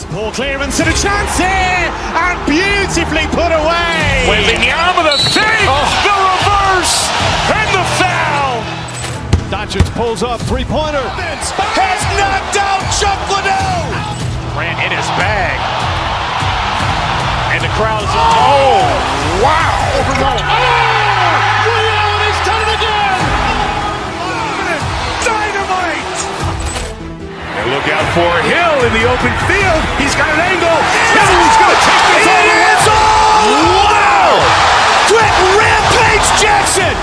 Poor clearance and a chance here, and beautifully put away. Wembanyama the save, the reverse, and the foul. Doncic pulls up, three-pointer. Has knocked out Chuck Liddell. Ran in his bag. And the crowd is, oh, wow. Ray Allen has done it again. Dynamite. And look out for Hill in the open field. He's got an angle. He's going to take this all the way. Wow. Quick Rampage Jackson.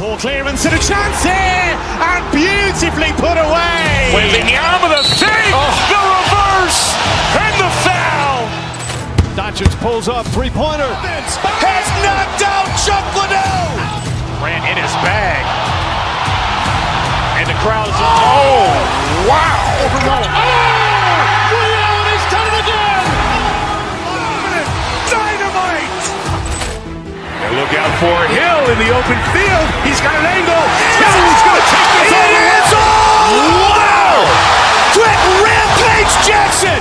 Poor clearance and a chance here, and beautifully put away. Wembanyama the save, the reverse, and the foul. Doncic pulls up, three-pointer. Has knocked out Chuck Liddell. Ran in his bag. And the crowd is, oh, wow. Ray Allen has done it again. Dynamite. And look out for Hill in the open field. He's got an angle. He's going to take this all the way. Wow. Quick Rampage Jackson.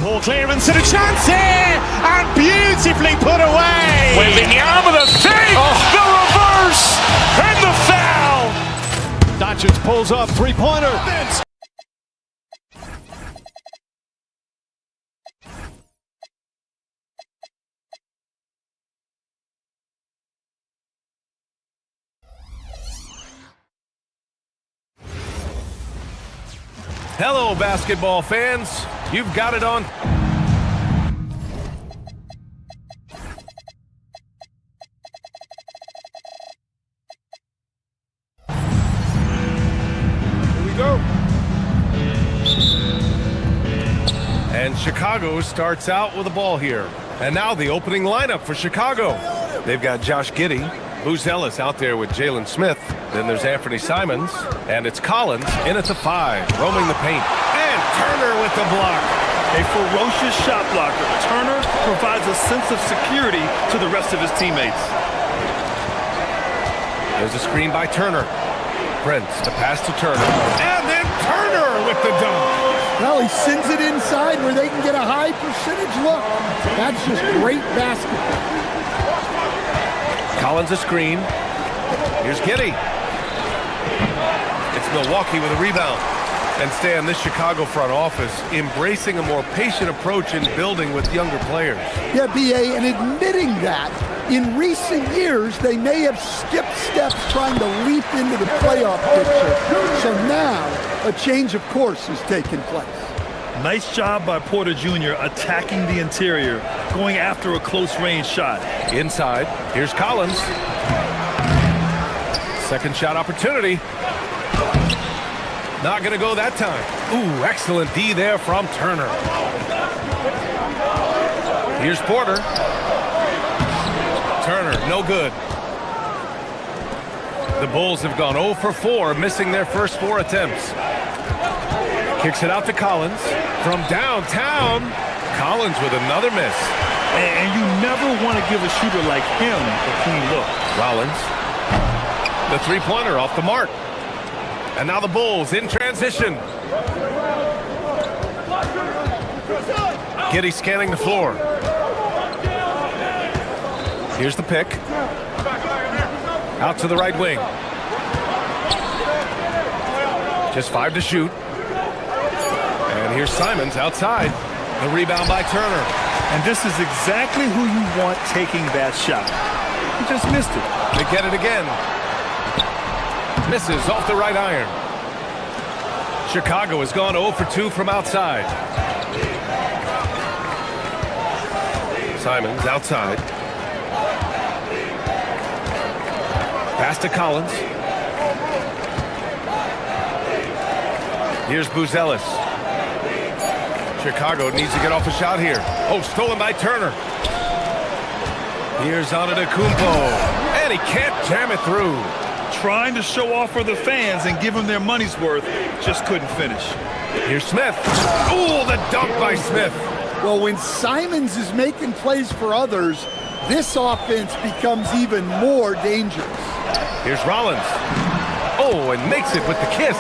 Poor clearance and a chance here, and beautifully put away. Wembanyama the save, the reverse, and the foul. Doncic pulls up, three-pointer. Hello, basketball fans. You've got it on. Here we go. And Chicago starts out with the ball here. And now the opening lineup for Chicago. They've got Josh Giddey, Booz Ellis out there with Jalen Smith. Then there's Anthony Simons, and it's Collins in at the 5, roaming the paint. And Turner with the block. A ferocious shot blocker. Turner provides a sense of security to the rest of his teammates. There's a screen by Turner. Prince, the pass to Turner. And then Turner with the dunk. Well, he sends it inside where they can get a high percentage look. That's just great basketball. Collins a screen. Here's Giddey. It's Milwaukee with a rebound. And Stan, this Chicago front office embracing a more patient approach in building with younger players. Yeah, B.A., and admitting that in recent years they may have skipped steps trying to leap into the playoff picture. So now a change of course is taking place. Nice job by Porter Jr. attacking the interior, going after a close-range shot. Inside, here's Collins. Second shot opportunity. Not going to go that time. Ooh, excellent D there from Turner. Here's Porter. Turner, no good. The Bulls have gone 0 for 4, missing their first 4 attempts. Kicks it out to Collins. From downtown, Collins with another miss. And you never want to give a shooter like him a clean look. Rollins. The three-pointer off the mark. And now the Bulls in transition. Giddey scanning the floor. Here's the pick. Out to the right wing. Just 5 to shoot. And here's Simons outside. The rebound by Turner. And this is exactly who you want taking that shot. He just missed it. They get it again. Misses off the right iron. Chicago has gone 0 for 2 from outside. Simons outside. Pass to Collins. Here's Buzelis. Chicago needs to get off a shot here. Oh, stolen by Turner. Here's Antetokounmpo, and he can't jam it through. Trying to show off for the fans and give them their money's worth, just couldn't finish. Here's Smith. Ooh, the dunk by Smith. Well, when Simons is making plays for others, this offense becomes even more dangerous. Here's Rollins. Oh, and makes it with the kiss.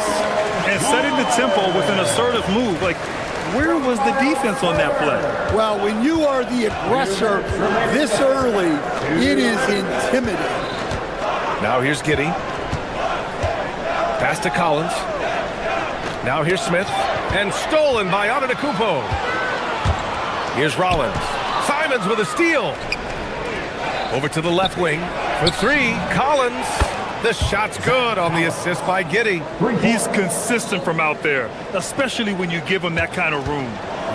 And setting the tempo with an assertive move. Like, where was the defense on that play? Well, when you are the aggressor this early, it is intimidating. Now here's Giddey. Pass to Collins. Now here's Smith. And stolen by Antetokounmpo. Here's Rollins. Simons with a steal. Over to the left wing for three. Collins. The shot's good on the assist by Giddey. He's consistent from out there, especially when you give him that kind of room.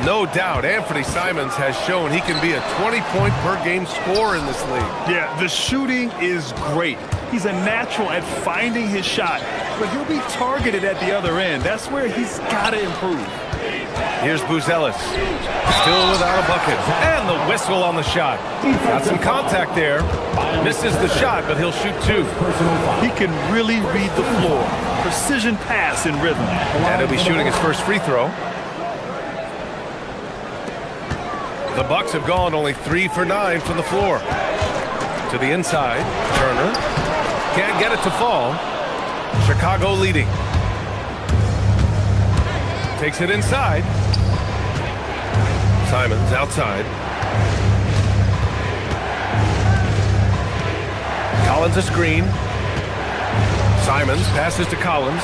No doubt, Anthony Simons has shown he can be a 20-point-per-game scorer in this league. Yeah, the shooting is great. He's a natural at finding his shot, but he'll be targeted at the other end. That's where he's got to improve. Here's Buzelis, still without a bucket, and the whistle on the shot. Got some contact there. Misses the shot, but he'll shoot two. He can really read the floor. Precision pass in rhythm. And he'll be shooting his first free throw. The Bucks have gone only 3 for 9 from the floor. To the inside, Turner. Can't get it to fall. Chicago leading. Takes it inside. Simons outside. Collins a screen. Simons passes to Collins.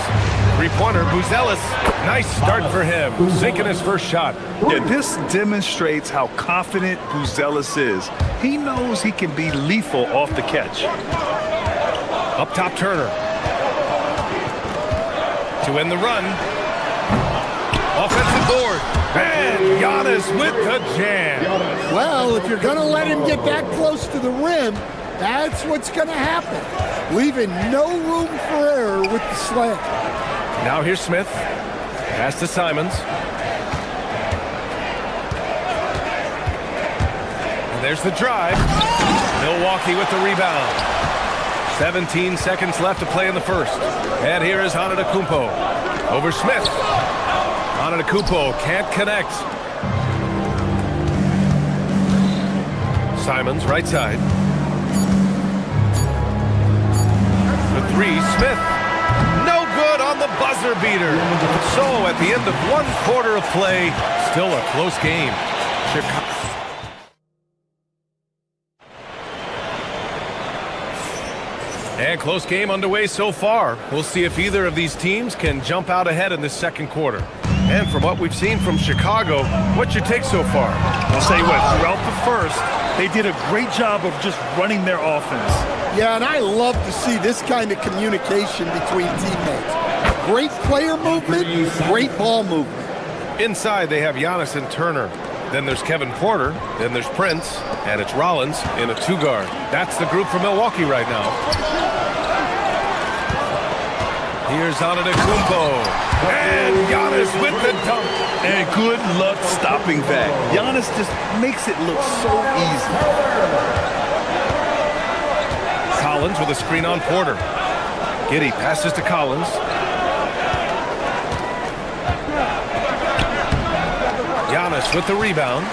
Three-pointer, Buzelis. Nice start for him. Sinking his first shot. Yeah, this demonstrates how confident Buzelis is. He knows he can be lethal off the catch. Up top, Turner. To end the run. Offensive board. And Giannis with the jam. Well, if you're going to let him get that close to the rim, that's what's going to happen. Leaving no room for error with the slam. Now here's Smith. Pass to Simons. And there's the drive. Milwaukee with the rebound. 17 seconds left to play in the first. And here is Antetokounmpo. Over Smith. Antetokounmpo can't connect. Simons, right side. For three, Smith. No good on the buzzer beater. So at the end of one quarter of play, still a close game. Chicago. And close game underway so far. We'll see if either of these teams can jump out ahead in the second quarter. And from what we've seen from Chicago, what's your take so far? I'll tell you what, throughout the first, they did a great job of just running their offense. Yeah, and I love to see this kind of communication between teammates. Great player movement, great ball movement. Inside, they have Giannis and Turner. Then there's Kevin Porter. Then there's Prince. And it's Rollins in a two-guard. That's the group for Milwaukee right now. Here's Antetokounmpo. And Giannis with the dunk. And good luck stopping that. Giannis just makes it look so easy. Collins with a screen on Porter. Giddey passes to Collins. Giannis with the rebound.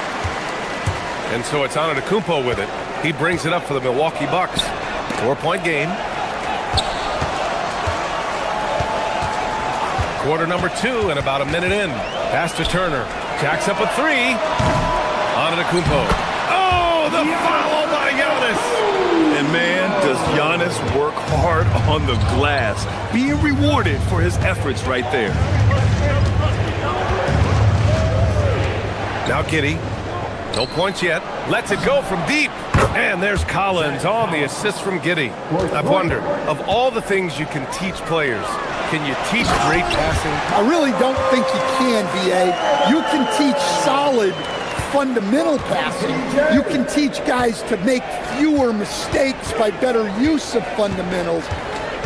And so it's Antetokounmpo with it. He brings it up for the Milwaukee Bucks. 4-point game. Quarter number 2 and about a minute in. Pass to Turner. Jacks up a three. Antetokounmpo. Oh, the foul by Giannis. And man, does Giannis work hard on the glass. Being rewarded for his efforts right there. Now Giddey. No points yet. Lets it go from deep. And there's Collins on the assist from Giddey. I've wondered, of all the things you can teach players, can you teach great passing? I really don't think you can, B.A. You can teach solid fundamental passing. You can teach guys to make fewer mistakes by better use of fundamentals.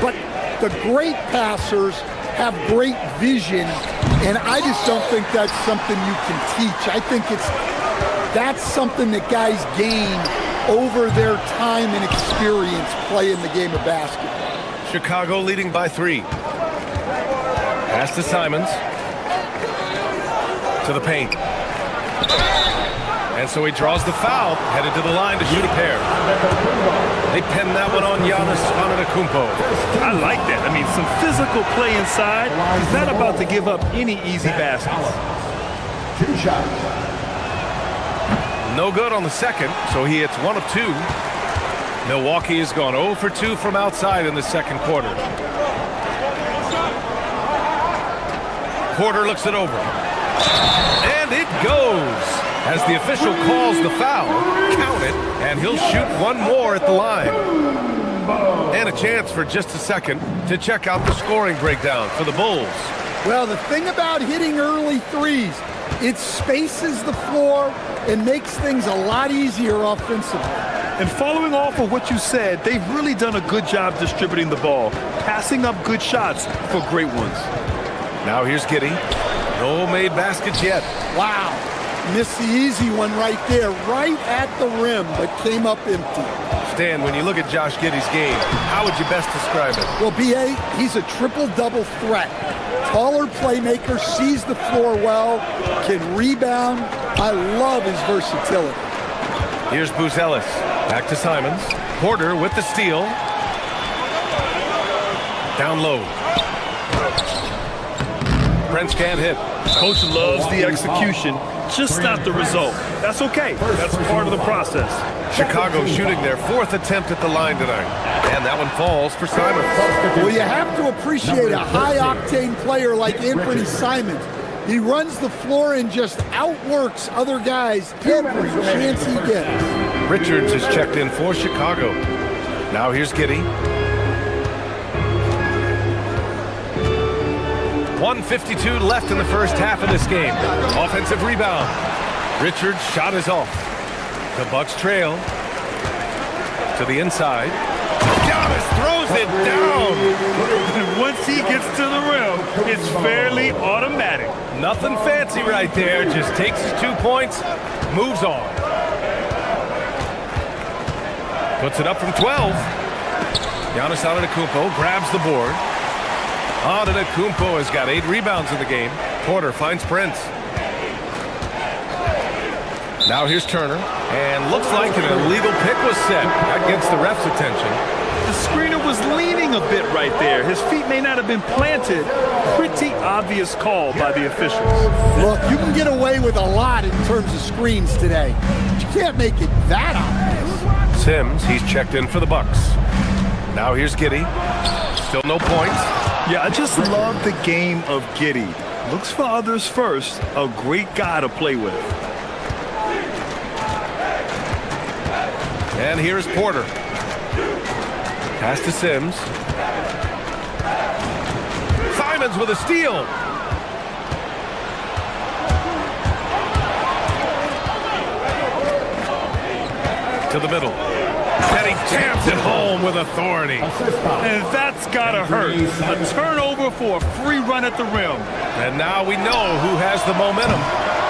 But the great passers have great vision, and I just don't think that's something you can teach. I think that's something that guys gain over their time and experience playing the game of basketball. Chicago leading by 3. Pass to Simons. To the paint. And so he draws the foul, headed to the line to shoot a pair. They pen that one on Giannis Antetokounmpo. I like that. I mean, some physical play inside. He's not about to give up any easy baskets. 2 shots. No good on the second, so he hits 1 of 2. Milwaukee has gone 0 for 2 from outside in the second quarter. Porter looks it over. And it goes. As the official calls the foul, count it, and he'll shoot 1 more at the line. And a chance for just a second to check out the scoring breakdown for the Bulls. Well, the thing about hitting early threes, it spaces the floor and makes things a lot easier offensively. And following off of what you said, they've really done a good job distributing the ball, passing up good shots for great ones. Now here's Giddey. No made baskets yet. Wow. Missed the easy one right there, right at the rim, but came up empty. Stan, when you look at Josh Giddey's game, how would you best describe it? Well, B.A., he's a triple-double threat. Taller playmaker, sees the floor well, can rebound. I love his versatility. Here's Buzelis. Back to Simons. Porter with the steal. Down low. Prince can't hit. Coach loves the execution, just not the result. That's okay. That's part of the process. Chicago shooting their 4th attempt at the line tonight. And that one falls for Simons. Well, you have to appreciate a high-octane player like Anthony Simons. He runs the floor and just outworks other guys every chance he gets. Richards is checked in for Chicago. Now here's Giddey. 1:52 left in the first half of this game. Offensive rebound. Richards' shot is off. The Bucks trail. To the inside. Giannis throws it down. And once he gets to the rim, it's fairly automatic. Nothing fancy right there. Just takes his 2 points, moves on. Puts it up from 12. Giannis Antetokounmpo grabs the board. Antetokounmpo has got 8 rebounds in the game. Porter finds Prince. Now here's Turner. And looks like an illegal pick was set. That gets the ref's attention. The screener was leaning a bit right there. His feet may not have been planted. Pretty obvious call by the officials. Look, you can get away with a lot in terms of screens today. But you can't make it that obvious. Sims, he's checked in for the Bucks. Now here's Giddey. Still no points. Yeah, I just love the game of Giddey. Looks for others first. A great guy to play with. And here's Porter. Pass to Sims. Simons with a steal. To the middle. And he jams it home with authority. And that's gotta hurt. A turnover for a free run at the rim. And now we know who has the momentum.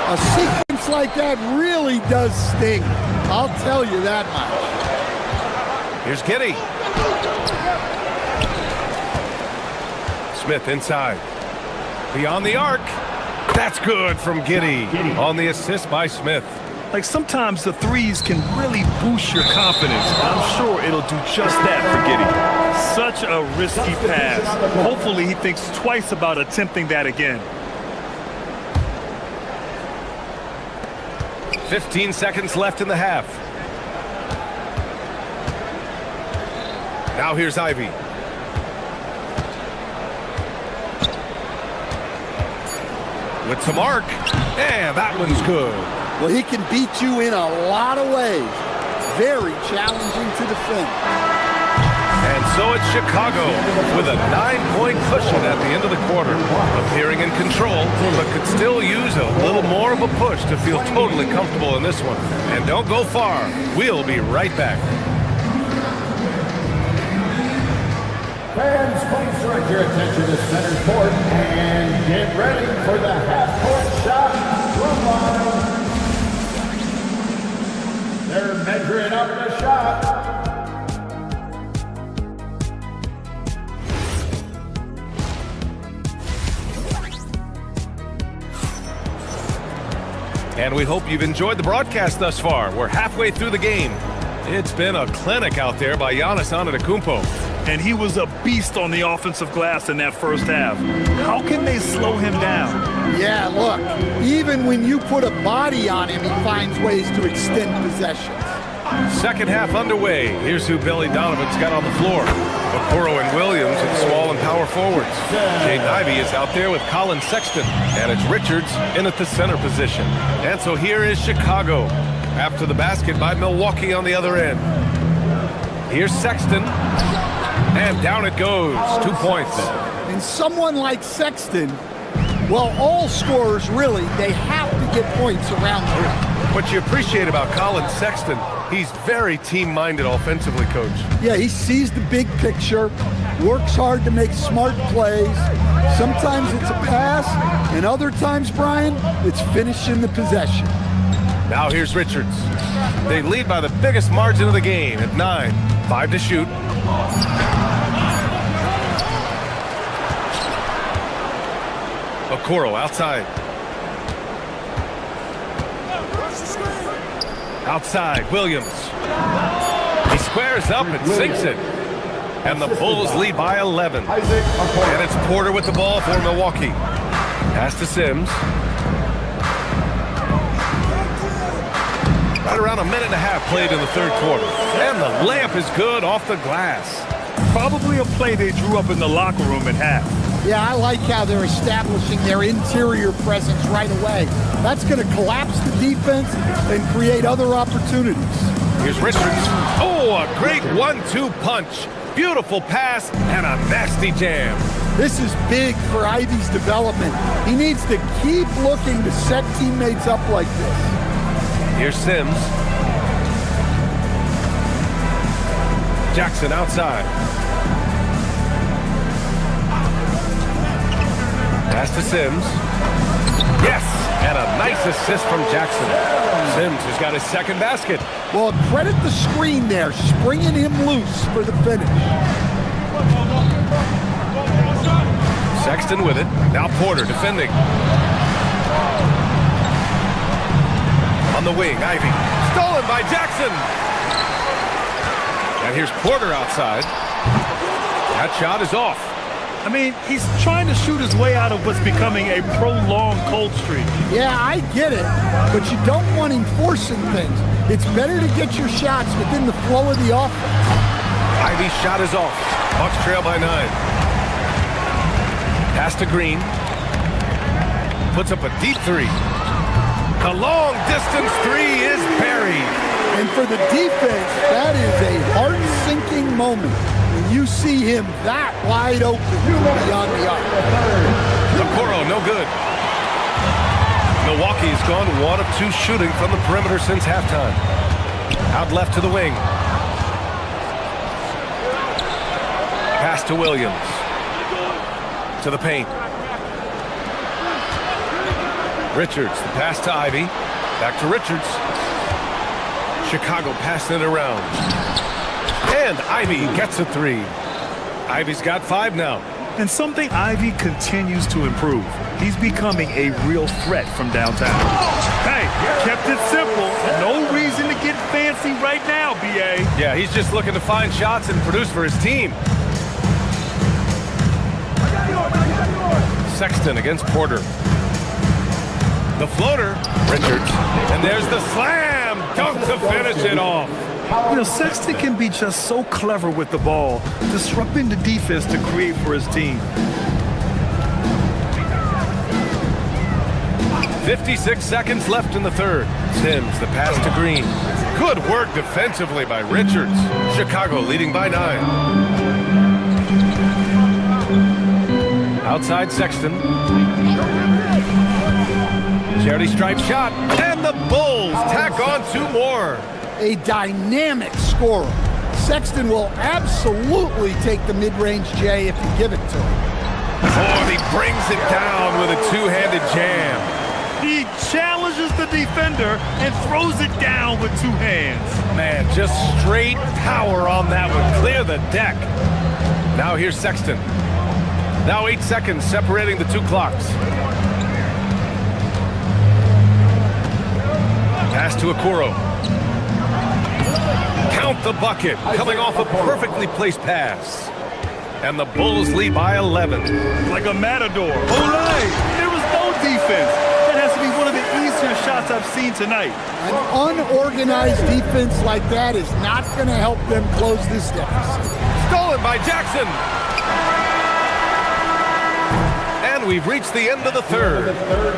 A sequence like that really does sting. I'll tell you that much. Here's Giddey. Smith inside. Beyond the arc. That's good from Giddey on the assist by Smith. Like sometimes the threes can really boost your confidence. I'm sure it'll do just that for Giddey. Such a risky pass. Hopefully he thinks twice about attempting that again. 15 seconds left in the half. Now here's Ivy. With some arc. And that one's good. Well, he can beat you in a lot of ways. Very challenging to defend. And so it's Chicago with a 9-point cushion at the end of the quarter, appearing in control, but could still use a little more of a push to feel totally comfortable in this one. And don't go far. We'll be right back. Fans, please direct your attention to center court and get ready for the half-court shot from line. They're measuring up the shot. And we hope you've enjoyed the broadcast thus far. We're halfway through the game. It's been a clinic out there by Giannis Antetokounmpo. And he was a beast on the offensive glass in that first half. How can they slow him down? Yeah, look, even when you put a body on him, he finds ways to extend possessions. Second half underway. Here's who Billy Donovan's got on the floor. Okoro and Williams at small and power forwards. Jaden Ivey is out there with Colin Sexton. And it's Richards in at the center position. And so here is Chicago after the basket by Milwaukee on the other end. Here's Sexton. And down it goes. 2 points. And someone like Sexton, well, all scorers really, they have to get points around the rim. What you appreciate about Colin Sexton, he's very team-minded offensively, Coach. Yeah, he sees the big picture, works hard to make smart plays. Sometimes it's a pass, and other times, Brian, it's finishing the possession. Now here's Richards. They lead by the biggest margin of the game at 9. 5 to shoot. Okoro outside. Outside, Williams. He squares up and sinks it. And the Bulls lead by 11. And it's Porter with the ball for Milwaukee. Pass to Sims. Right around a minute and a half played in the third quarter. And the layup is good off the glass. Probably a play they drew up in the locker room at half. Yeah, I like how they're establishing their interior presence right away. That's going to collapse the defense and create other opportunities. Here's Richards. Oh, a great 1-2 punch. Beautiful pass and a nasty jam. This is big for Ivey's development. He needs to keep looking to set teammates up like this. Here's Sims. Jackson outside. Pass to Sims. Yes! And a nice assist from Jackson. Sims has got his second basket. Well, credit the screen there, springing him loose for the finish. Sexton with it. Now Porter defending. On the wing, Ivey. Stolen by Jackson. And here's Porter outside. That shot is off. I mean, he's trying to shoot his way out of what's becoming a prolonged cold streak. Yeah, I get it, but you don't want him forcing things. It's better to get your shots within the flow of the offense. Ivey's shot is off. Bucks trail by 9. Pass to Green. Puts up a deep three. The long distance three is buried. And for the defense, that is a heart-sinking moment when you see him that wide open beyond the arc. Okoro, no good. Milwaukee has gone 1 of 2 shooting from the perimeter since halftime. Out left to the wing. Pass to Williams. To the paint. Richards, the pass to Ivey. Back to Richards. Chicago passing it around. And Ivey gets a 3. Ivey's got 5 now. And something Ivey continues to improve. He's becoming a real threat from downtown. Hey, kept it simple. No reason to get fancy right now, B.A. Yeah, he's just looking to find shots and produce for his team. Sexton against Porter. The floater, Richards. And there's the slam. Dunk to finish it off. You know, Sexton can be just so clever with the ball, disrupting the defense to create for his team. 56 seconds left in the third. Sims, the pass to Green. Good work defensively by Richards. Chicago leading by 9. Outside Sexton. Charity stripe shot. And the Bulls tack on 2 more. A dynamic scorer. Sexton will absolutely take the mid-range J if you give it to him. Oh, he brings it down with a two-handed jam. He challenges the defender and throws it down with 2 hands. Man, just straight power on that one. Clear the deck. Now here's Sexton. Now 8 seconds separating the 2 clocks. Pass to Okoro. Count the bucket, coming off a perfectly placed pass. And the Bulls lead by 11. Like a matador. Olay! There was no defense. That has to be one of the easier shots I've seen tonight. An unorganized defense like that is not going to help them close this deficit. Stolen by Jackson. And we've reached the end of the third.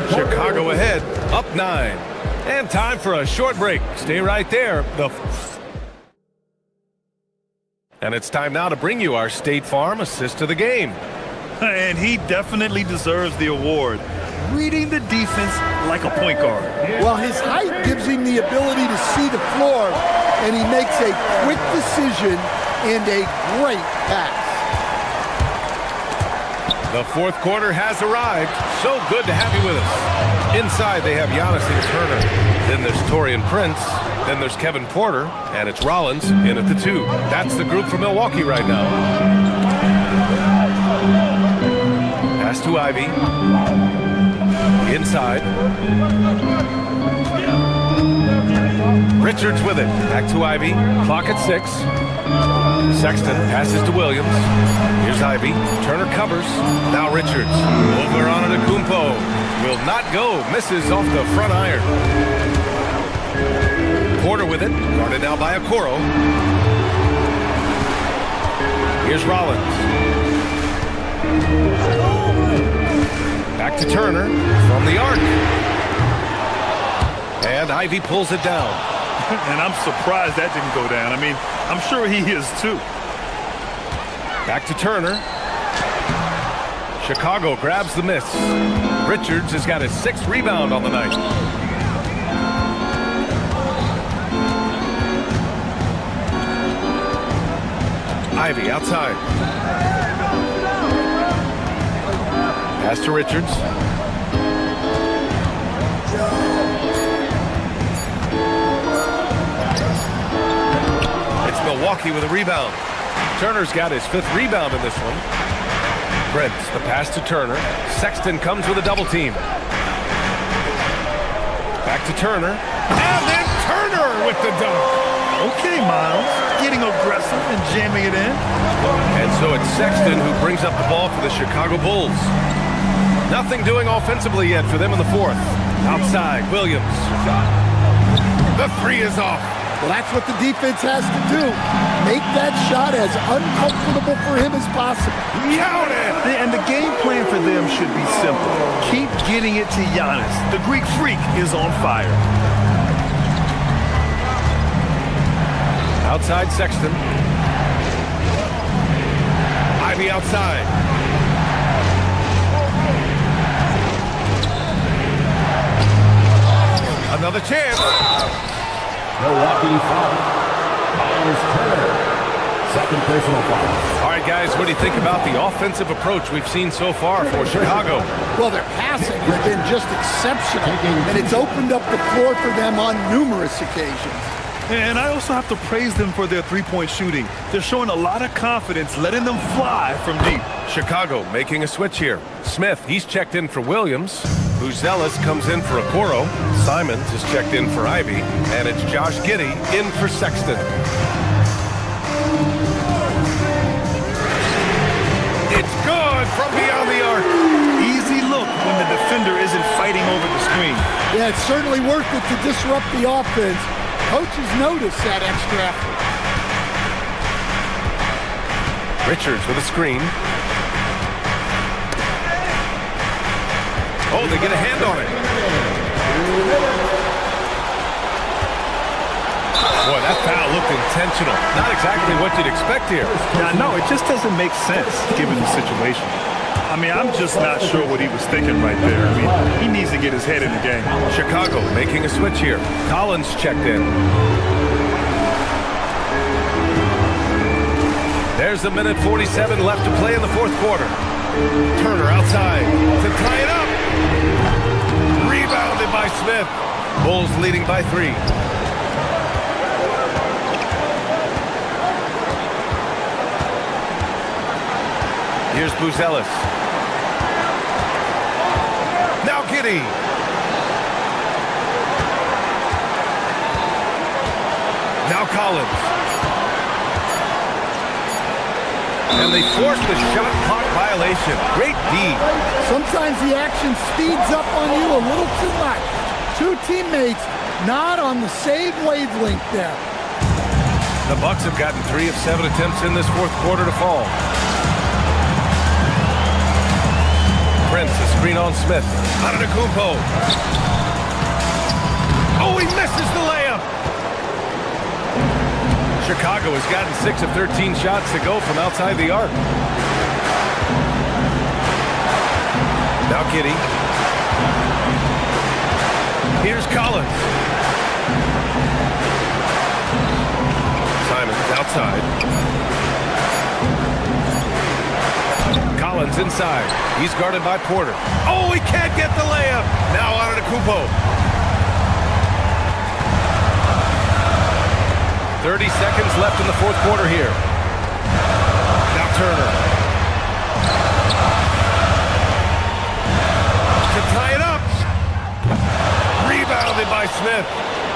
Chicago ahead, up 9. And time for a short break. Stay right there. And it's time now to bring you our State Farm assist of the game. And he definitely deserves the award. Reading the defense like a point guard. Well, his height gives him the ability to see the floor, and he makes a quick decision and a great pass. The fourth quarter has arrived. So good to have you with us. Inside, they have Giannis and Turner. Then there's Taurean Prince. Then there's Kevin Porter. And it's Rollins in at the 2. That's the group for Milwaukee right now. Pass to Ivy. Inside. Richards with it. Back to Ivy. Clock at 6. Sexton passes to Williams. Here's Ivy. Turner covers. Now Richards. Over on Antetokounmpo. Will not go. Misses off the front iron. Porter with it. Guarded now by Okoro. Here's Rollins. Back to Turner from the arc. And Ivy pulls it down. And I'm surprised that didn't go down. I mean, I'm sure he is too. Back to Turner. Chicago grabs the miss. Richards has got his 6th rebound on the night. Ivy outside. Pass to Richards. It's Milwaukee with a rebound. Turner's got his 5th rebound in this one. Prince, the pass to Turner. Sexton comes with a double team. Back to Turner. And then Turner with the dunk. Okay, Miles. Getting aggressive and jamming it in. And so it's Sexton who brings up the ball for the Chicago Bulls. Nothing doing offensively yet for them in the 4th. Outside, Williams. The 3 is off. Well, that's what the defense has to do. Make that shot as uncomfortable for him as possible. Count it! And the game plan for them should be simple. Keep getting it to Giannis. The Greek freak is on fire. Outside Sexton. Ivy outside. Another chance. Milwaukee foul. Miles Turner. Second personal foul. All right, guys, what do you think about the offensive approach we've seen so far for Chicago? Well, their passing has been just exceptional, and it's opened up the floor for them on numerous occasions. And I also have to praise them for their three-point shooting. They're showing a lot of confidence, letting them fly from deep. Chicago making a switch here. Smith, he's checked in for Williams. Buzelis comes in for Okoro. Simons is checked in for Ivy. And it's Josh Giddey in for Sexton. It's good from beyond the arc. Easy look when the defender isn't fighting over the screen. Yeah, it's certainly worth it to disrupt the offense. Coaches notice that extra effort. Richards with a screen. Oh, they get a hand on it. Boy, that foul looked intentional. Not exactly what you'd expect here. Yeah, no, it just doesn't make sense given the situation. I mean, I'm just not sure what he was thinking right there. I mean, he needs to get his head in the game. Chicago making a switch here. Collins checked in. There's a minute 47 left to play in the fourth quarter. Turner outside to tie it up. Rebounded by Smith. Bulls leading by 3. Here's Buzelis. Now Giddey. Now Collins. And they forced the shot clock violation. Great D. Sometimes the action speeds up on you a little too much. Two teammates not on the same wavelength there. The Bucks have gotten 3 of 7 attempts in this fourth quarter to fall. Prince, a screen on Smith. Antetokounmpo. Oh, he misses the layup. Chicago has gotten 6 of 13 shots to go from outside the arc. Now Giddey. Here's Collins. Simons outside. Collins inside. He's guarded by Porter. Oh, he can't get the layup. Now Antetokounmpo. 30 seconds left in the fourth quarter here. Now Turner. To tie it up. Rebounded by Smith.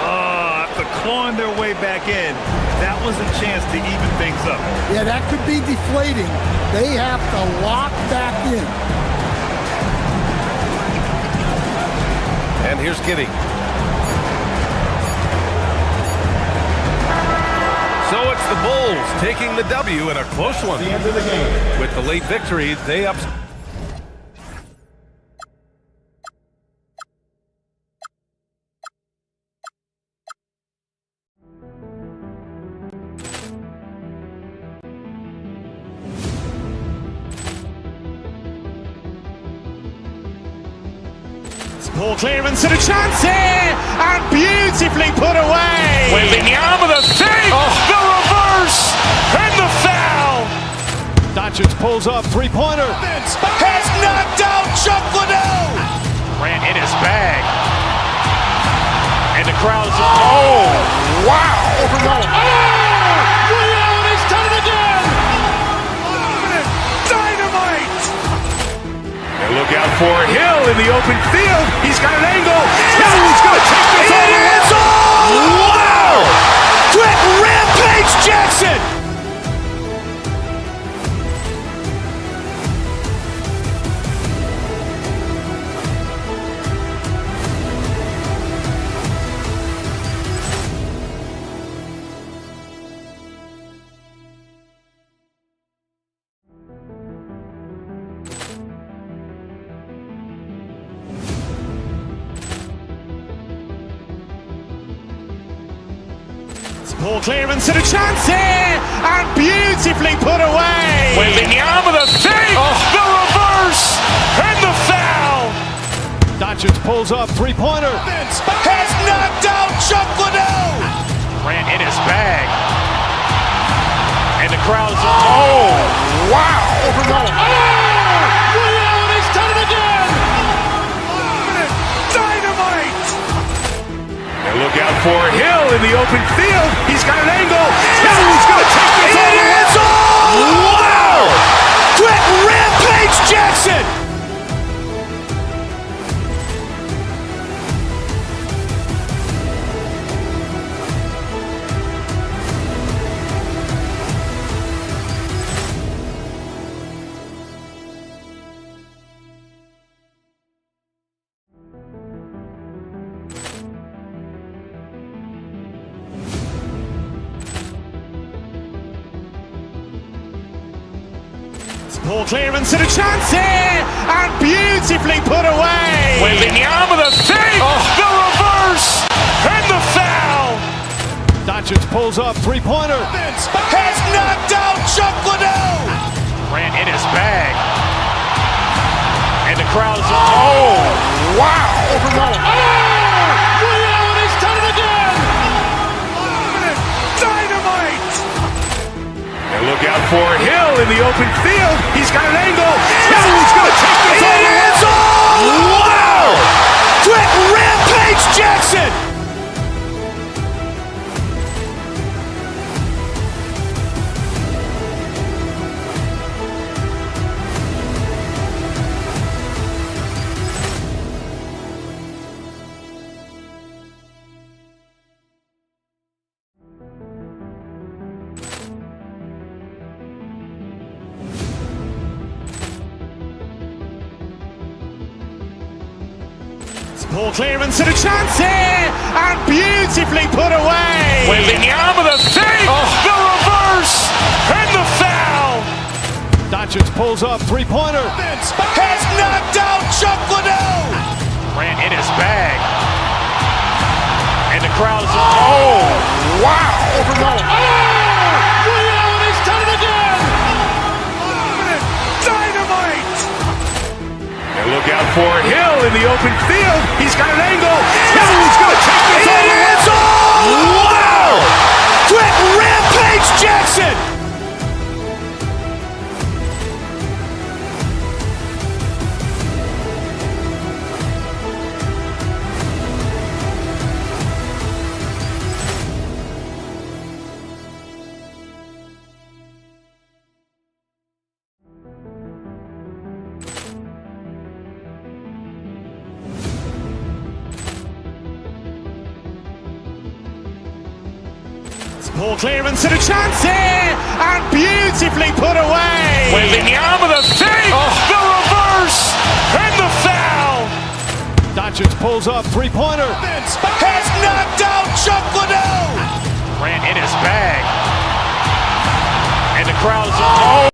After clawing their way back in, that was a chance to even things up. Yeah, that could be deflating. They have to lock back in. And here's Giddey. So it's the Bulls taking the W in a close one. The end of the game. With the late victory, they up. Poor clearance and a chance here, and beautifully put away. Wembanyama the save, the reverse, and the foul. Doncic pulls up, three-pointer. Has knocked out Chuck Liddell. Ran in his bag. And the crowd is, oh, wow. Liddell, he's done it again. Dynamite. And look out for Hill in the open field. He's got an angle. Hill's going to take this all the way. Wow! Quick Rampage Jackson. Poor clearance and a chance here, and beautifully put away. Wembanyama the save, the reverse, and the foul. Doncic pulls up, three-pointer. Has knocked out Chuck Liddell. Ran in his bag. And the crowd is, oh, wow. Liddell, he's done it again. Dynamite. And look out for Hill in the open field. He's got an angle. Hill's going to take this all the way. Wow! Quick Rampage Jackson. Poor clearance and a chance here, and beautifully put away. Wembanyama the save, the reverse, and the foul. Doncic pulls up, three-pointer. Has knocked out Chuck Liddell. Ran in his bag. And the crowd is, oh, wow. He's done it again. Dynamite. And look out for Hill in the open field. He's got an angle. Hill's going to take this all the way. Wow! Quick Rampage Jackson. Poor clearance and a chance here, and beautifully put away. Wembanyama the save, the reverse, and the foul. Doncic pulls up, three-pointer. Has knocked out Chuck Liddell. Ran in his bag. And the crowd is, oh, wow. He's done it again. Dynamite. And look out for Hill in the open field. He's got an angle. Hill's going to take this all the way. Wow! Quick Rampage Jackson. Poor clearance and a chance here, and beautifully put away. Wembanyama the save, the reverse, and the foul. Doncic pulls up, three-pointer. Has knocked out Chuck Liddell. Ran in his bag. And the crowd is, oh.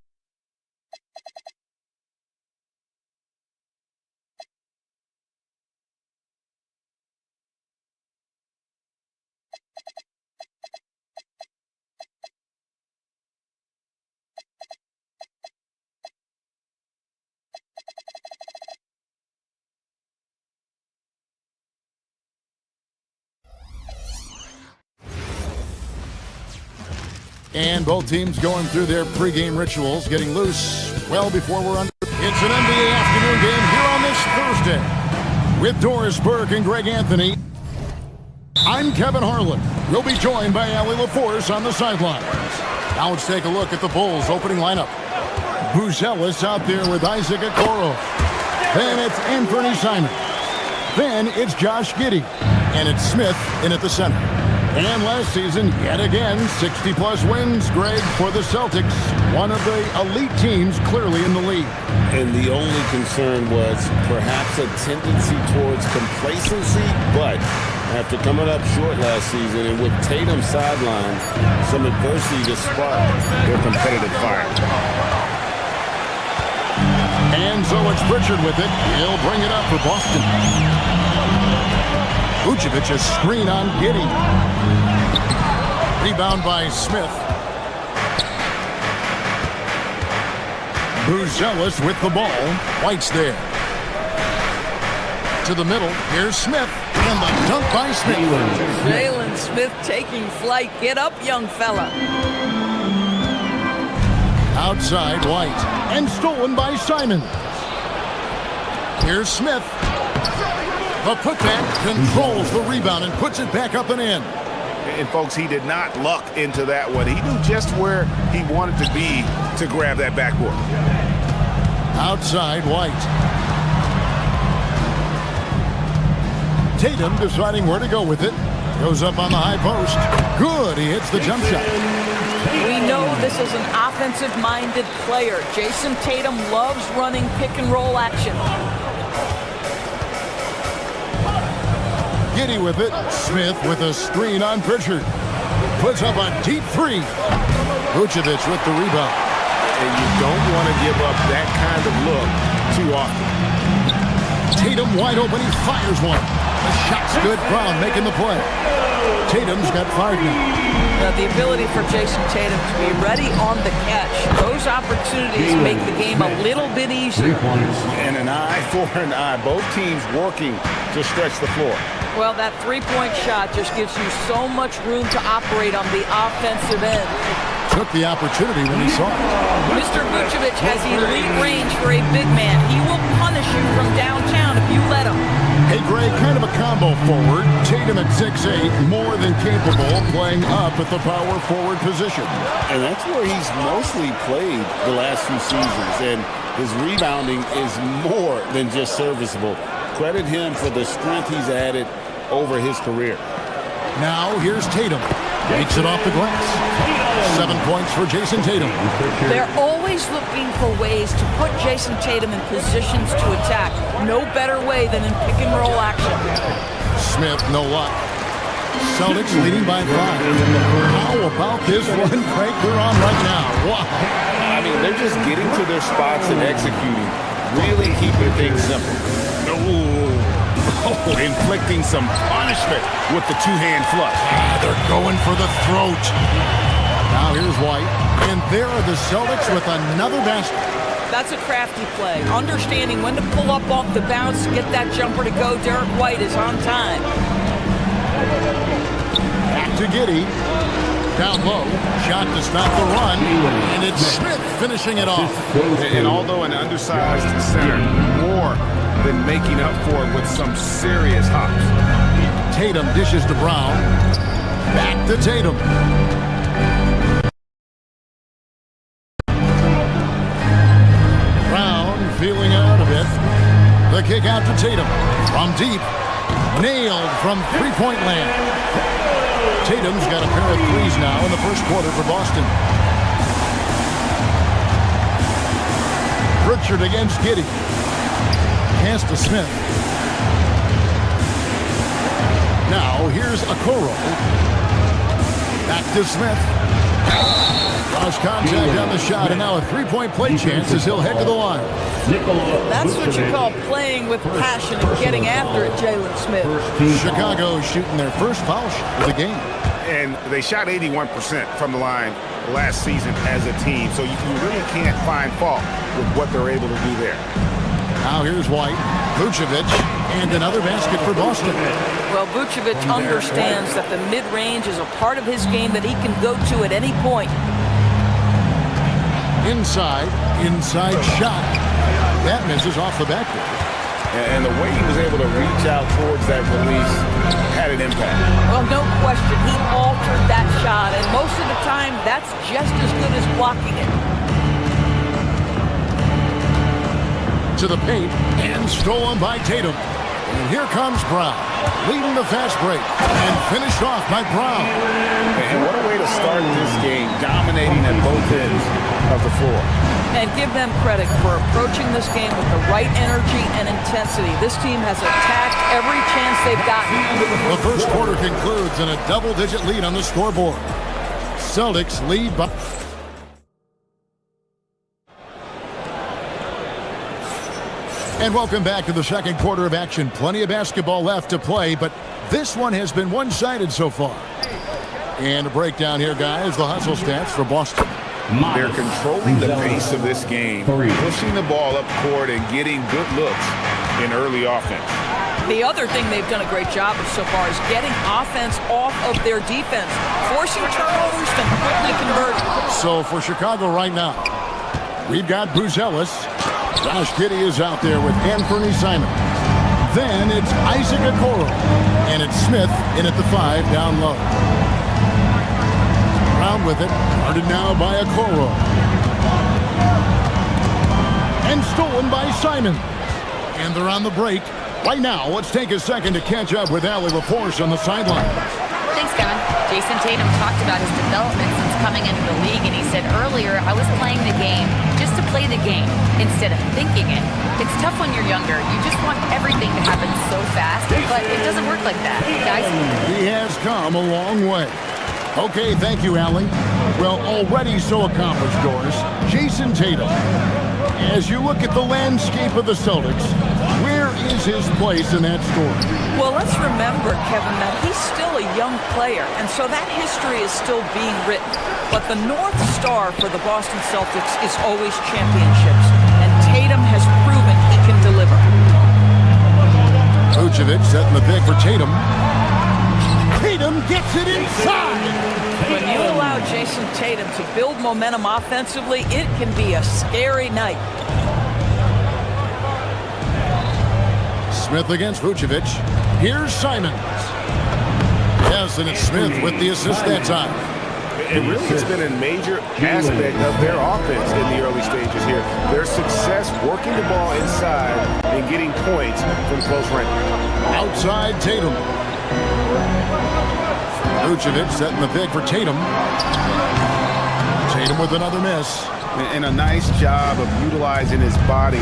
And both teams going through their pregame rituals, getting loose well before we're under. It's an NBA afternoon game here on this Thursday with Doris Burke and Greg Anthony. I'm Kevin Harlan. We'll be joined by Allie LaForce on the sidelines. Now let's take a look at the Bulls' opening lineup. Buzelis out there with Isaac Okoro. Then it's Anthony Simon. Then it's Josh Giddey. And it's Smith in at the center. And last season, yet again, 60-plus wins, Greg, for the Celtics. One of the elite teams clearly in the league. And the only concern was perhaps a tendency towards complacency, but after coming up short last season and with Tatum sidelined, some adversity to spark their competitive fire. And so it's Pritchard with it. He'll bring it up for Boston. Vucevic a screen on Giddey. Rebound by Smith. Buzelis with the ball. White's there. To the middle. Here's Smith. And the dunk by Smith. Jalen Smith taking flight. Get up, young fella. Outside White. And stolen by Simon. Here's Smith. The putback controls the rebound and puts it back up and in. And folks, he did not luck into that one. He knew just where he wanted to be to grab that backboard. Outside White. Tatum deciding where to go with it. Goes up on the high post. Good, he hits the jump shot. We know this is an offensive-minded player. Jason Tatum loves running pick-and-roll action. Giddey with it. Smith with a screen on Pritchard. Puts up a deep three. Vucevic with the rebound. and you don't want to give up that kind of look too often. Tatum wide open, he fires one. The shot's good, Brown making the play. Tatum's got 5 now. The ability for Jason Tatum to be ready on the catch, those opportunities make the game a little bit easier. And an eye for an eye. Both teams working to stretch the floor. Well, that three-point shot just gives you so much room to operate on the offensive end. Took the opportunity when he saw it. Mr. Vucevic has elite range for a big man. He will punish you from downtown if you let him. Hey, Greg, kind of a combo forward. Tatum at 6'8", more than capable, playing up at the power forward position. And that's where he's mostly played the last few seasons. And his rebounding is more than just serviceable. Credit him for the strength he's added over his career. Now, here's Tatum. Takes it off the glass. 7 points for Jason Tatum. They're always looking for ways to put Jason Tatum in positions to attack. No better way than in pick-and-roll action. Smith, no luck. Celtics leading by 5. How about this one, Frank? We're on right now. Wow. I mean, they're just getting to their spots and executing. Really keeping things simple. Oh, inflicting some punishment with the two-hand flush. They're going for the throat. Now here's White. And there are the Celtics with another basket. That's a crafty play. Understanding when to pull up off the bounce to get that jumper to go. Derek White is on time. Back to Giddey. Down low. Shot to stop the run. And it's Smith finishing it off. And although an undersized center, more than making up for it with some serious hops. Tatum dishes to Brown. Back to Tatum. Brown feeling out of it. The kick out to Tatum. From deep. Nailed from three-point land. Tatum's got a pair of threes now in the first quarter for Boston. Pritchard against Giddey. Pass to Smith. Now here's Okoro. Back to Smith. Cross contact on the shot, and now a three-point play chance as he'll head to the line. That's what you call playing with passion and getting after it, Jalen Smith. Chicago shooting their first foul shot of the game. And they shot 81% from the line last season as a team, so you really can't find fault with what they're able to do there. Now here's White, Vucevic, and another basket for Boston. Well, Vucevic understands that the mid-range is a part of his game that he can go to at any point. Inside shot. That misses off the backboard. And the way he was able to reach out towards that release had an impact. Well, no question, he altered that shot, and most of the time, that's just as good as blocking it. To the paint, and stolen by Tatum. And here comes Brown, leading the fast break, and finished off by Brown. And what a way to start this game, dominating at both ends of the floor. And give them credit for approaching this game with the right energy and intensity. This team has attacked every chance they've gotten. The first quarter concludes in a double-digit lead on the scoreboard. Celtics lead by... And welcome back to the second quarter of action. Plenty of basketball left to play, but this one has been one-sided so far. And a breakdown here, guys. The hustle stats for Boston. They're controlling the pace of this game, pushing the ball up court and getting good looks in early offense. The other thing they've done a great job of so far is getting offense off of their defense, forcing turnovers, then quickly converting. So for Chicago right now, we've got Bruce Ellis. Josh Giddey is out there with Anthony Simon. Then it's Isaac Okoro. And it's Smith in at the 5 down low. Brown with it. Guarded now by Okoro. And stolen by Simon. And they're on the break. Right now, let's take a second to catch up with Allie LaForce on the sideline. Thanks, Kevin. Jason Tatum talked about his development since coming into the league, and he said earlier, I was playing the game just to play the game instead of thinking it. It's tough when you're younger. You just want everything to happen so fast, but it doesn't work like that, guys. He has come a long way. Okay, thank you, Allie. Well, already so accomplished, Doris. Jason Tatum. As you look at the landscape of the Celtics, where is his place in that story? Well, let's remember, Kevin, that he's still a young player, and so that history is still being written. But the North Star for the Boston Celtics is always championships, and Tatum has proven he can deliver. Vucevic setting the pick for Tatum. Tatum gets it inside! When you allow Jason Tatum to build momentum offensively, it can be a scary night. Smith against Vucevic. Here's Simons. Yes, and it's Smith with the assist that time. And really, it's been a major aspect of their offense in the early stages here. Their success working the ball inside and getting points from close range. Outside Tatum. Vucevic setting the pick for Tatum. Tatum with another miss. And a nice job of utilizing his body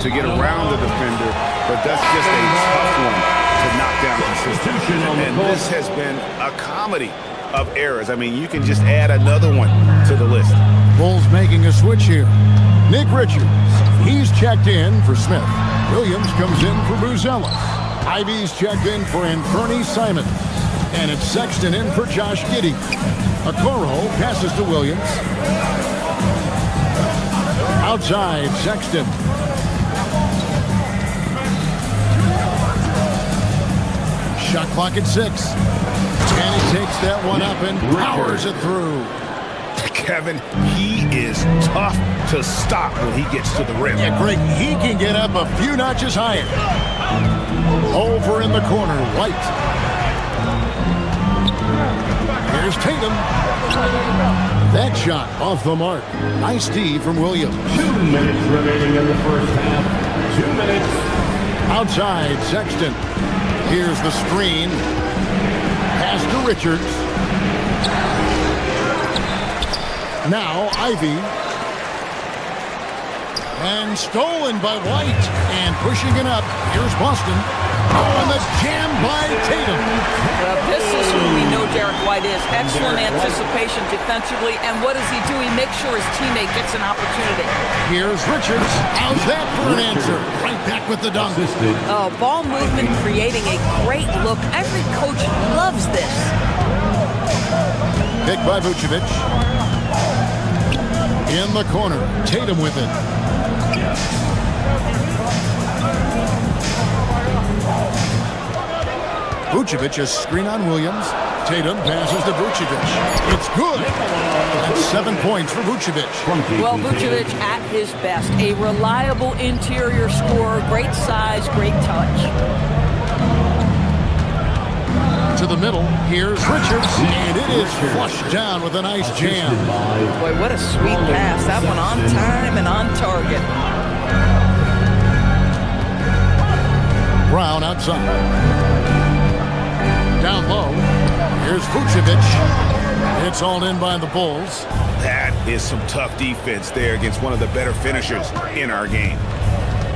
to get around the defender, but that's just a tough one to knock down consistently. And this has been a comedy of errors. I mean, you can just add another one to the list. Bulls making a switch here. Nick Richards, he's checked in for Smith. Williams comes in for Buzelis. Ivy's checked in for Anthony Simons. And it's Sexton in for Josh Giddey. Okoro passes to Williams. Outside, Sexton. Shot clock at 6. And he takes that one up and powers it through. Kevin, he is tough to stop when he gets to the rim. Yeah, Greg, he can get up a few notches higher. Over in the corner, White. Here's Tatum. That shot off the mark. Nice D from Williams. 2 minutes remaining in the first half. 2 minutes. Outside, Sexton. Here's the screen. Pass to Richards. Now, Ivy. And stolen by White. And pushing it up. Here's Boston. Oh, and the jam by Tatum. Well, this is who we know Derek White is. Excellent anticipation defensively. And what does he do? He makes sure his teammate gets an opportunity. Here's Richards. How's that for an answer? Right back with the dunk. Oh, ball movement creating a great look. Every coach loves this. Pick by Vucevic. In the corner. Tatum with it. Vucevic a screen on Williams. Tatum passes to Vucevic. It's good. That's 7 points for Vucevic. Well, Vucevic at his best. A reliable interior scorer. Great size, great touch. To the middle. Here's Richards. And it is flushed down with a nice jam. Boy, what a sweet pass. That one on time and on target. Brown outside. Down low. Here's Vucevic. It's all in by the Bulls. That is some tough defense there against one of the better finishers in our game.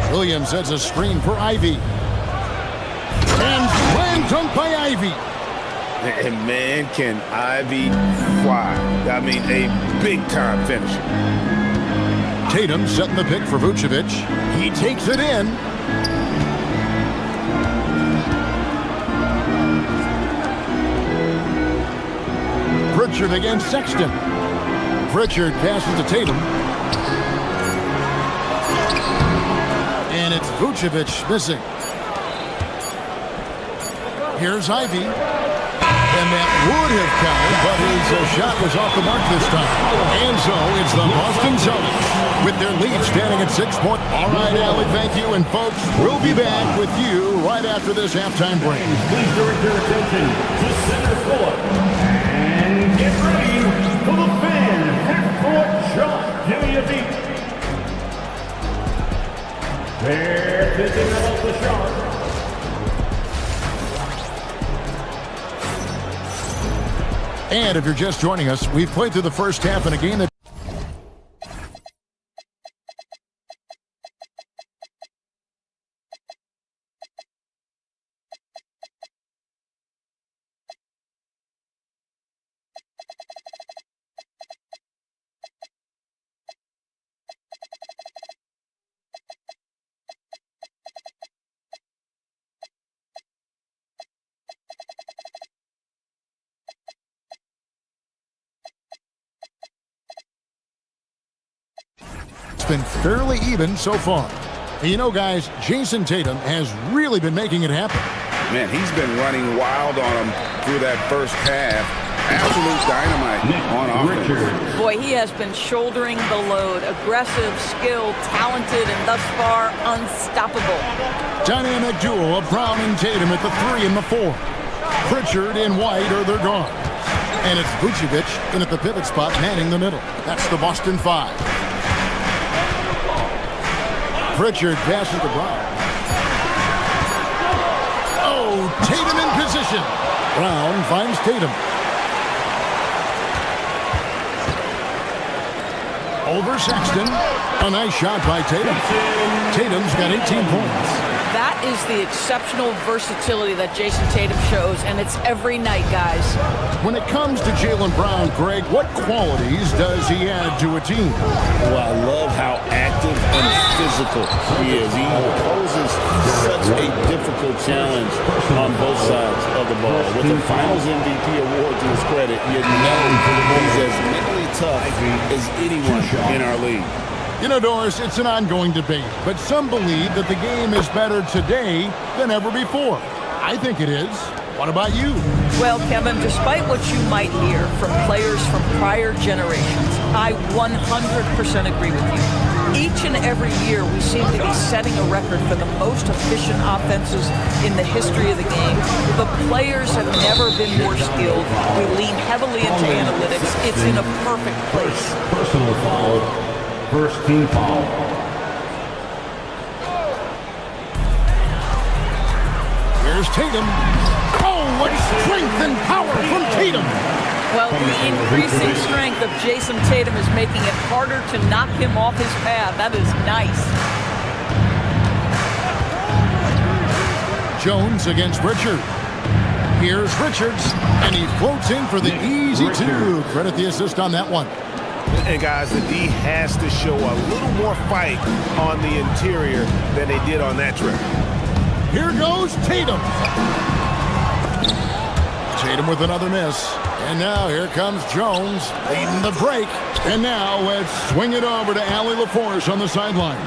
Williams sets a screen for Ivy. And slam dunk by Ivy. And man, can Ivy fly. I mean, a big-time finisher. Tatum setting the pick for Vucevic. He takes it in. Pritchard against Sexton. Pritchard passes to Tatum. And it's Vucevic missing. Here's Ivy. And that would have counted, but his shot was off the mark this time. And so it's the Boston Celtics with their lead standing at 6 points. All right, Allie, thank you. And folks, we'll be back with you right after this halftime break. Please direct your attention to center court. And get ready for the fan half-court shot. Give me a beat. They're thinking about the shot. And if you're just joining us, we've played through the first half in a game that been fairly even so far. And you know, guys, Jason Tatum has really been making it happen. Man, he's been running wild on him through that first half. Absolute dynamite on offense. Boy, he has been shouldering the load. Aggressive, skilled, talented, and thus far unstoppable. Dynamic duo of Brown and Tatum at the 3 and the 4. Pritchard and White are their guards. And it's Vucevic in at the pivot spot, manning the middle. That's the Boston 5. Pritchard passes to Brown. Oh, Tatum in position. Brown finds Tatum. Over Sexton. A nice shot by Tatum. Tatum's got 18 points. That is the exceptional versatility that Jason Tatum shows, and it's every night, guys. When it comes to Jaylen Brown, Greg, what qualities does he add to a team? Well, I love how active and physical he is. He poses such a difficult challenge on both sides of the ball. With the Finals MVP award to his credit, you know he's as mentally tough as anyone in our league. You know, Doris, it's an ongoing debate, but some believe that the game is better today than ever before. I think it is. What about you? Well, Kevin, despite what you might hear from players from prior generations, I 100% agree with you. Each and every year, we seem to be setting a record for the most efficient offenses in the history of the game. The players have never been more skilled. We lean heavily into analytics. It's in a perfect place. Personal foul. First team foul. Here's Tatum. Oh, what strength and power from Tatum. Well, the increasing strength of Jason Tatum is making it harder to knock him off his path. That is nice. Jones against Richard. Here's Richards, and he floats in for the easy 2. Credit the assist on that one. And guys, the D has to show a little more fight on the interior than they did on that trip. Here goes Tatum. Tatum with another miss. And now here comes Jones leading the break. And now let's swing it over to Allie LaForce on the sideline.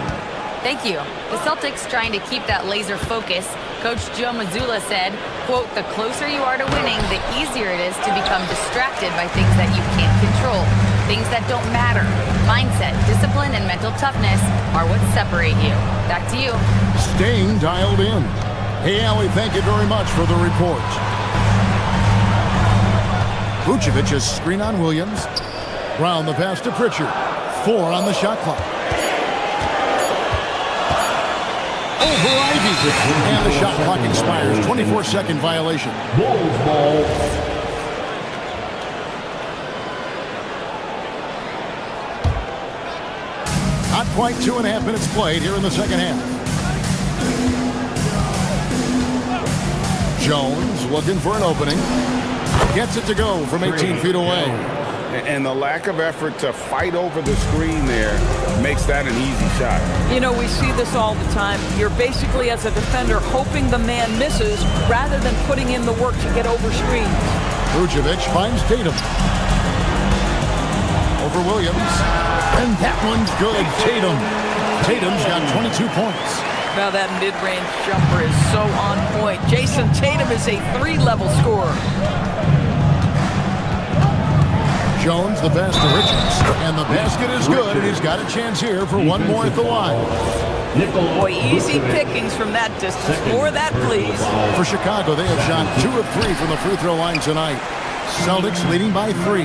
Thank you. The Celtics trying to keep that laser focus. Coach Joe Mazzulla said, quote, "The closer you are to winning, the easier it is to become distracted by things that you can't control. Things that don't matter. Mindset, discipline, and mental toughness are what separate you." Back to you. Staying dialed in. Hey, Allie, thank you very much for the report. Vucevic's screen on Williams. Brown the pass to Pritchard. 4 on the shot clock. Over Ivy. And the shot clock expires. 24-second violation. Bulls ball. Not quite 2.5 minutes played here in the second half. Jones looking for an opening. Gets it to go from 18 feet away. And the lack of effort to fight over the screen there makes that an easy shot. You know, we see this all the time. You're basically, as a defender, hoping the man misses rather than putting in the work to get over screens. Vucevic finds Tatum. Over Williams. And that one's good. Tatum's got 22 points. Now that mid-range jumper is so on point. Jason Tatum is a 3-level scorer. Jones the pass to Richards. And the basket is good, and he's got a chance here for one more at the line. Boy, easy pickings from that distance. More of that, please. For Chicago, they have shot 2 of 3 from the free throw line tonight. Celtics leading by 3.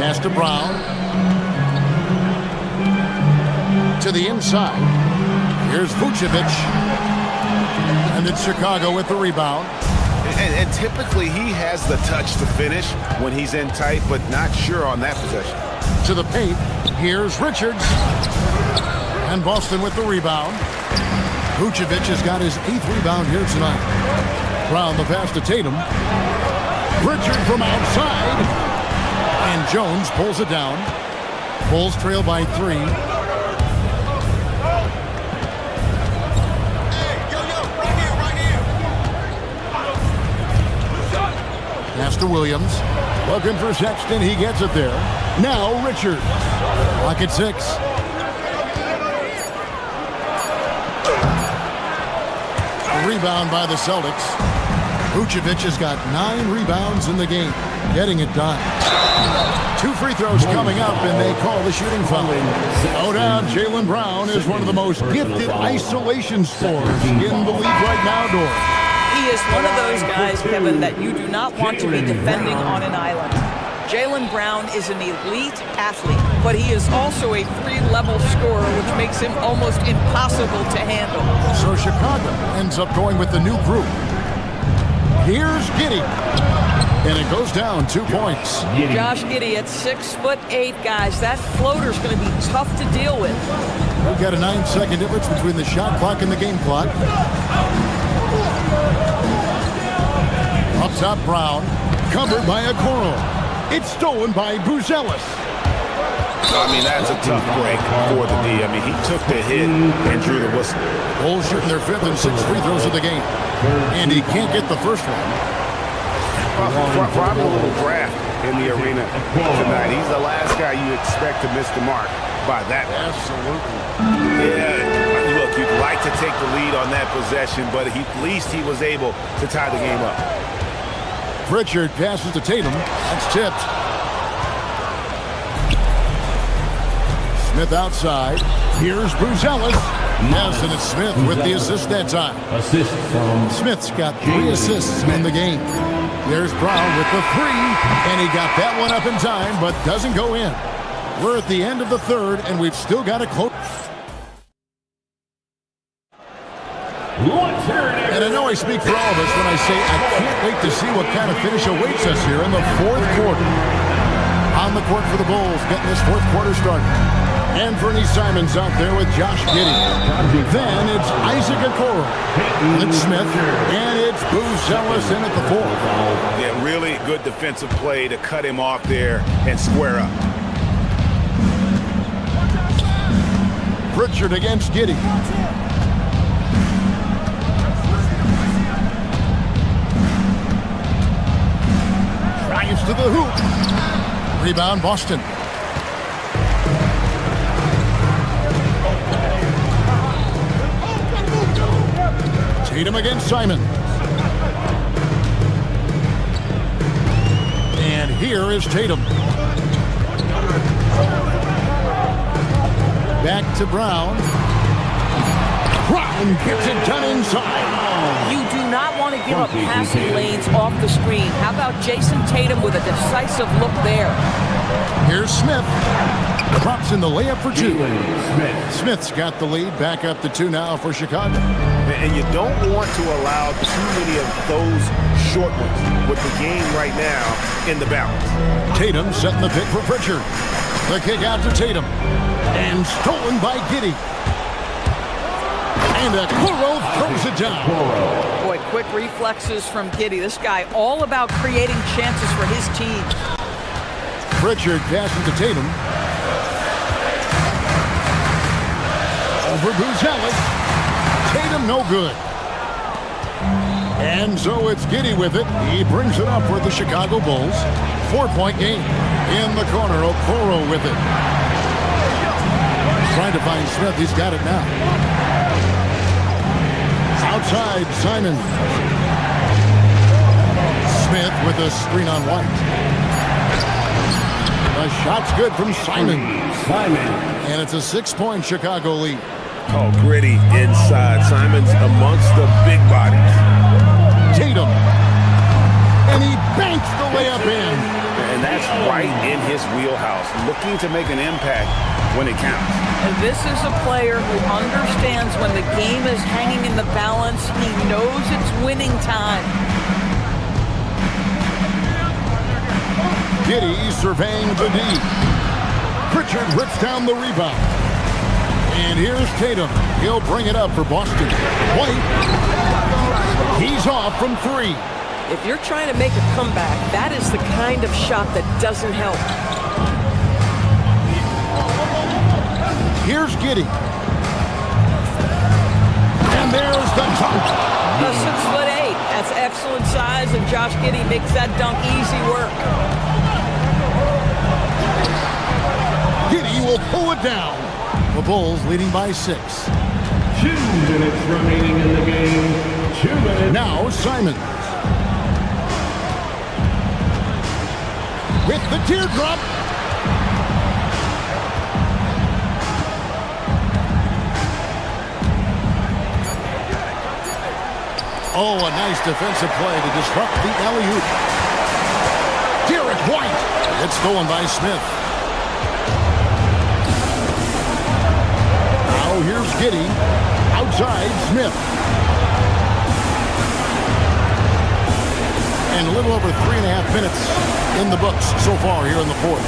Pass to Brown. To the inside. Here's Vucevic. And it's Chicago with the rebound. And typically he has the touch to finish when he's in tight, but not sure on that possession. To the paint. Here's Richards. And Boston with the rebound. Vucevic has got his 8th rebound here tonight. Brown the pass to Tatum. Pritchard from outside. And Jones pulls it down. Bulls trail by 3. Pass to Williams. Looking for Sexton. He gets it there. Now Richard. Clock at 6. Rebound by the Celtics. Vucevic has got 9 rebounds in the game. Getting it done. 2 free throws coming up, and they call the shooting foul. No doubt, Jaylen Brown is one of the most gifted isolation scorers in the league right now, Dor. He is one of those guys, Kevin, that you do not want to be defending on an island. Jaylen Brown is an elite athlete, but he is also a 3-level scorer, which makes him almost impossible to handle. So Chicago ends up going with the new group. Here's Giddey. And it goes down 2 points. Josh Giddey at 6'8", guys. That floater's going to be tough to deal with. We've got a 9-second difference between the shot clock and the game clock. Up top, Brown. Covered by Okoro. It's stolen by Buzelis. I mean, that's a tough break for the D. I mean, he took the hit and drew the whistle. Bulls shooting their 5th and 6th free throws of the game. And he can't get the first one. Probably a little draft in the arena tonight. He's the last guy you expect to miss the mark by that. Absolutely. Yeah, look, you'd like to take the lead on that possession, but at least he was able to tie the game up. Pritchard passes to Tatum. That's tipped. Smith outside. Here's Buzelis. Yes, and it's Smith with the assist that time. Assist from Smith's got 3 assists in the game. There's Brown with the 3, and he got that one up in time, but doesn't go in. We're at the end of the 3rd, and we've still got a close. And I know I speak for all of us when I say I can't wait to see what kind of finish awaits us here in the 4th quarter. On the court for the Bulls, getting this 4th quarter started. Anthony Simons out there with Josh Giddey. Then it's Isaac Okoro. It's Smith. And it's Buzelis in at the 4th. Yeah, really good defensive play to cut him off there and square up. Pritchard against Giddey. Drives to the hoop. Rebound, Boston. Tatum against Simon. And here is Tatum. Back to Brown. Brown gets it done inside. You do not want to give up passing lanes off the screen. How about Jason Tatum with a decisive look there? Here's Smith. Drops in the layup for 2. Smith's got the lead. Back up to 2 now for Chicago. And you don't want to allow too many of those short ones with the game right now in the balance. Tatum setting the pick for Pritchard. The kick out to Tatum. And stolen by Giddey. And Okoro throws it down. Boy, quick reflexes from Giddey. This guy all about creating chances for his team. Pritchard passing to Tatum. Over Buzelis. Tatum no good. And so it's Giddey with it. He brings it up for the Chicago Bulls. 4-point game. In the corner, Okoro with it. Trying to find Smith. He's got it now. Outside, Simon. Smith with a screen on White. The shot's good from Simon. And it's a 6-point Chicago lead. Oh, gritty inside. Simon's amongst the big bodies. Tatum. And he banks the layup in. And that's right in his wheelhouse. Looking to make an impact when it counts. And this is a player who understands when the game is hanging in the balance. He knows it's winning time. Giddey surveying the D. Pritchard rips down the rebound. And here's Tatum. He'll bring it up for Boston. White. He's off from 3. If you're trying to make a comeback, that is the kind of shot that doesn't help. Here's Giddey. And there's the dunk. A 6'8". That's excellent size, and Josh Giddey makes that dunk easy work. pull it down. The Bulls leading by 6. 2 minutes remaining in the game. 2 minutes. Now Simon. With the teardrop. Oh, a nice defensive play to disrupt the alley-oop. Derek White. It's stolen by Smith. Now here's Giddey. Outside Smith. And a little over 3.5 minutes in the books so far here in the fourth.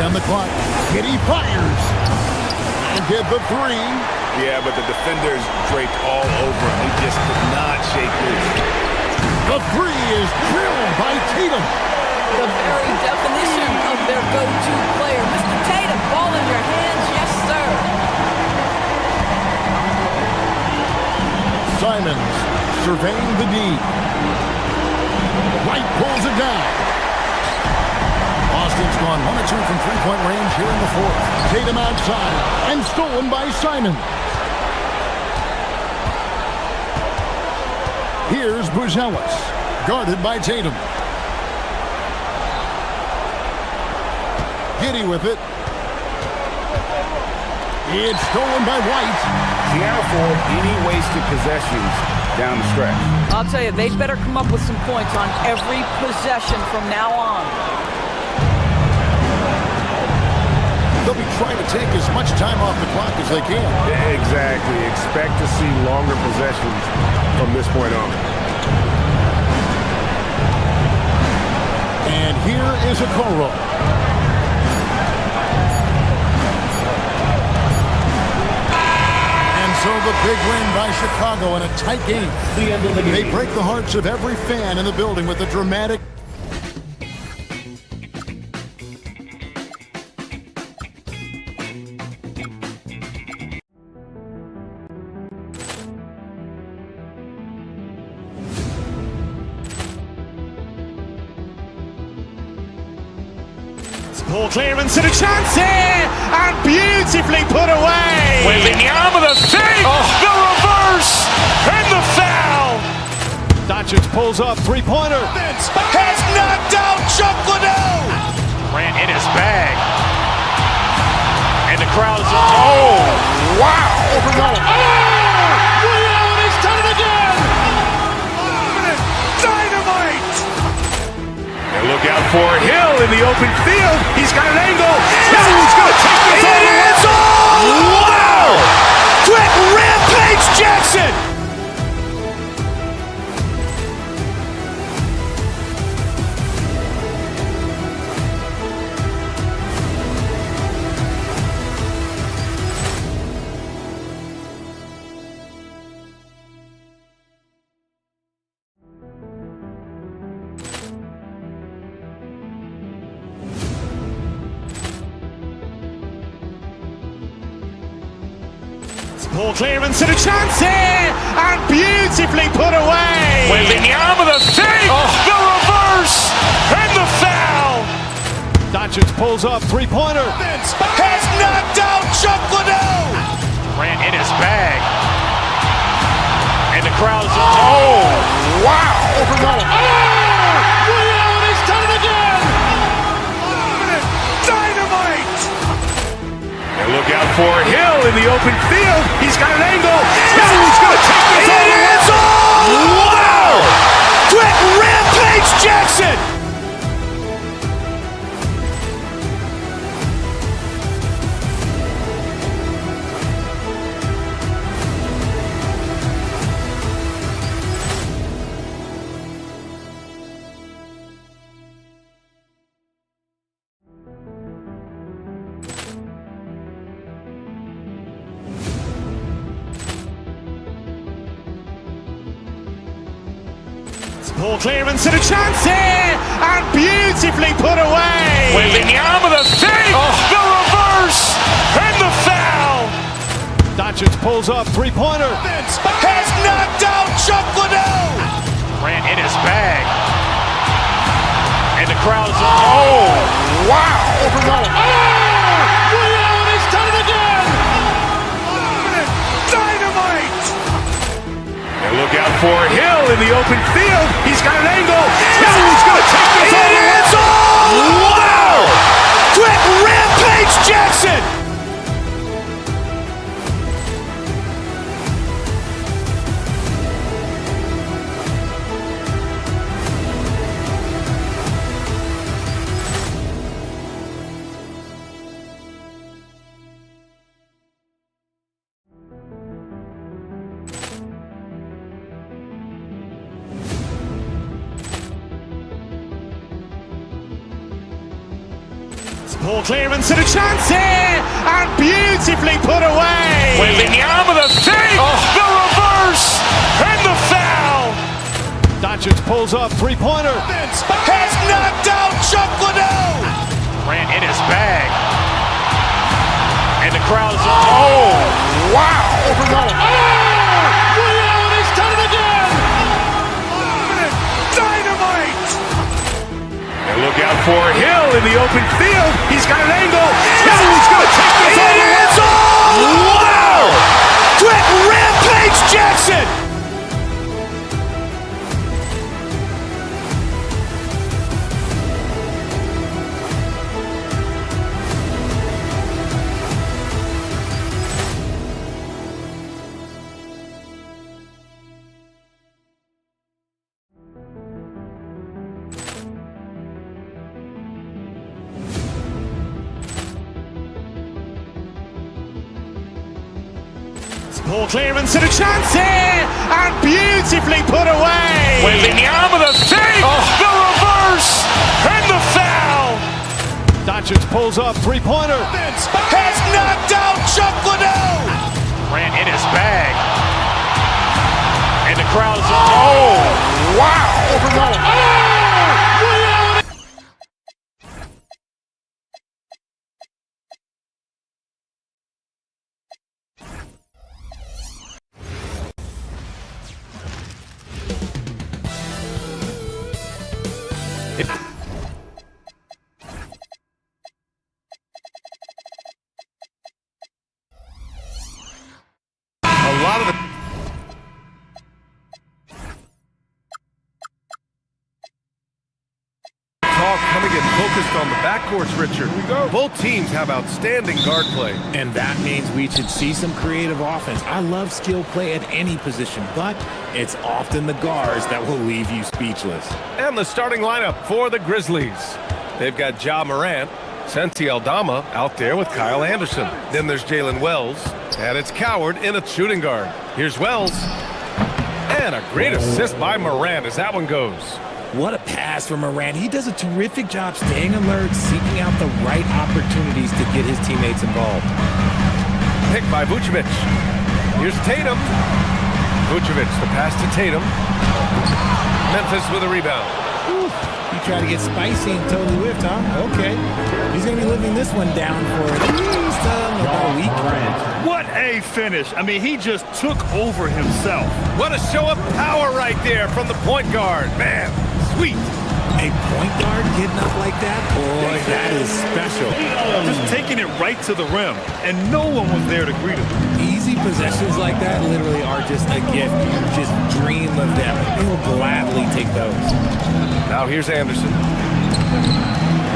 On the clock. Giddey fires. And hit the 3. Yeah, but the defenders draped all over him. He just could not shake loose. The 3 is drilled by Tatum. The very definition of their go-to player. Mr. Tatum, ball in your hands, yes, sir. Simons surveying the D. White pulls it down. Austin's gone 1 of 2 from three-point range here in the fourth. Tatum outside and stolen by Simon. Here's Buzelis, guarded by Tatum. Giddey with it. It's stolen by White. Can't afford any wasted possessions down the stretch. I'll tell you, they better come up with some points on every possession from now on. They'll be trying to take as much time off the clock as they can. Exactly. Expect to see longer possessions from this point on. And here is Okoro. And so the big win by Chicago in a tight game. The end of the game. They break the hearts of every fan in the building with a dramatic. Ball clearance and a chance here, and beautifully put away. Wembanyama the fake, the reverse, and the foul. Doncic pulls up, three-pointer. Has knocked out Chuck Liddell. Ran in his bag. And the crowd is, oh, wow. Allen has done it again. Dynamite. And look out for Hill in the open field. He's got an angle. Hill's going to take this all the way. Wow! Quick Rampage Jackson. Ball clearance and a chance here, and beautifully put away. Wembanyama the fake, the reverse, and the foul. Doncic pulls up, three-pointer. Has knocked out Chuck Liddell. Ran in his bag. And the crowd is, oh, wow. Allen has done it again. Dynamite. And look out for Hill in the open field. He's got an angle. Hill's going to take this all the way. Wow! Quick Rampage Jackson. Ball clearance and a chance here, and beautifully put away. Wembanyama the fake, the reverse, and the foul. Doncic pulls up, three-pointer. Has knocked out Chuck Liddell. Ran in his bag. And And the crowd is, oh, wow! Overruled. Oh! Reality's done it again! Dynamite! And look out for Hill in the open field. He's got an angle. Hill's going to take this all the way. Wow! Quick Rampage Jackson! Poor clearance and a chance here, and beautifully put away. Wembanyama the save, the reverse, and the foul. Doncic pulls up, three-pointer. Has knocked out Chuck Liddell. Ran in his bag. And the crowd is, oh, wow! Overruled. Oh! Reality's done it again! Dynamite! And look out for Hill in the open field. He's got an angle. Hill's going to take this all the way. Wow! Quick Rampage Jackson! Poor clearance and a chance here, and beautifully put away. Wembanyama the save, the reverse, and the foul. Doncic pulls up, three-pointer. Has knocked out Chuck Liddell. Ran in his bag. And the crowd is, oh, wow! Overruled. Oh! A lot of the talk coming in focused on the backcourts, Richard. Both teams have outstanding guard play. And that means we should see some creative offense. I love skill play at any position, but it's often the guards that will leave you speechless. And the starting lineup for the Grizzlies. They've got Ja Morant, Santi Aldama out there with Kyle Anderson. Then there's Jalen Wells, and it's Coward in a shooting guard. Here's Wells, and a great assist by Morant as that one goes. What a pass from Morant. He does a terrific job staying alert, seeking out the right opportunities to get his teammates involved. Picked by Vucevic. Here's Tatum. Vucevic, the pass to Tatum. Memphis with a rebound. Whew. You try to get spicy and totally whiffed, huh? Okay. He's going to be living this one down for at least about a week. What a finish. I mean, he just took over himself. What a show of power right there from the point guard. Man, sweet. A point guard getting up like that? Boy, that is special. Just taking it right to the rim, and no one was there to greet him. Easy possessions like that literally are just a gift. You just dream of them. They will gladly take those. Now here's Anderson.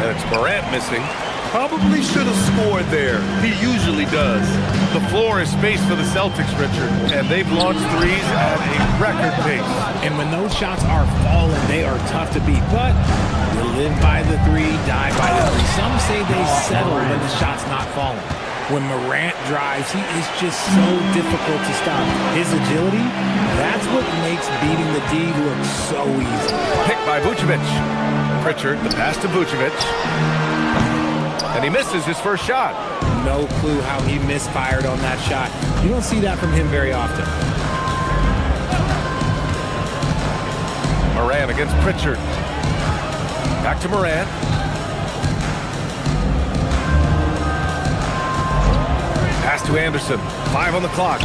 And it's Morant missing. Probably should have scored there. He usually does. The floor is space for the Celtics, Richard, and they've launched threes at a record pace. And when those shots are falling, they are tough to beat. But you live by the three, die by the three. Some say they settle when the shot's not falling. When Morant drives, he is just so difficult to stop. His agility, that's what makes beating the D look so easy. Picked by Vucevic. Pritchard, the pass to Vucevic. And he misses his first shot. No clue how he misfired on that shot. You don't see that from him very often. Morant against Pritchard. Back to Morant. Pass to Anderson. 5 on the clock.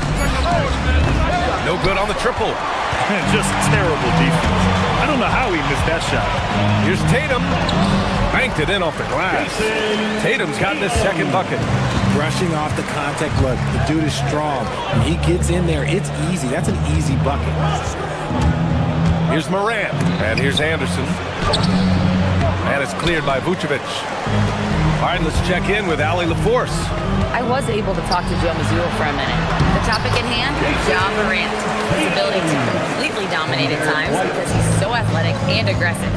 No good on the triple. Just terrible defense. I don't know how he missed that shot. Here's Tatum. Banked it in off the glass. Tatum's gotten his second bucket. Brushing off the contact. Look, the dude is strong. When he gets in there, it's easy. That's an easy bucket. Here's Morant. And here's Anderson. And it's cleared by Vucevic. All right, let's check in with Allie LaForce. I was able to talk to Joe Mazzulla for a minute. The topic at hand, Ja Morant. His ability to completely dominate at times because he's so athletic and aggressive.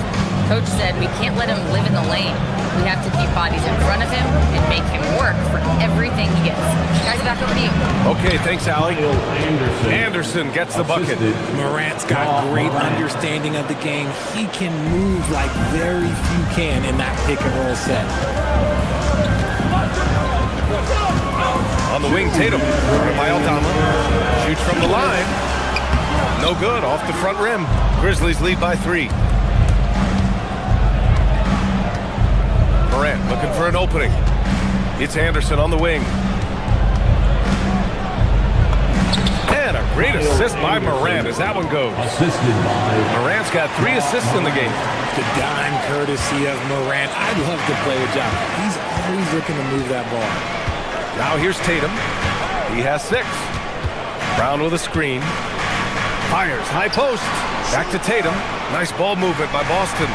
Coach said we can't let him live in the lane. We have to keep bodies in front of him and make him work for everything he gets. Guys, back over to you. Okay, thanks, Allie. Anderson gets the bucket. Morant's got great understanding of the game. He can move like very few can in that pick and roll set. On the wing, Tatum by Aldama. Shoots from the line. No good, off the front rim. Grizzlies lead by 3. Morant looking for an opening. It's Anderson on the wing. And a great assist by Morant as that one goes. Assisted by Morant's got 3 assists in the game. The dime courtesy of Morant. I'd love to play with Ja. He's always looking to move that ball. Now here's Tatum. He has 6. Brown with a screen. Fires, high post. Back to Tatum. Nice ball movement by Boston.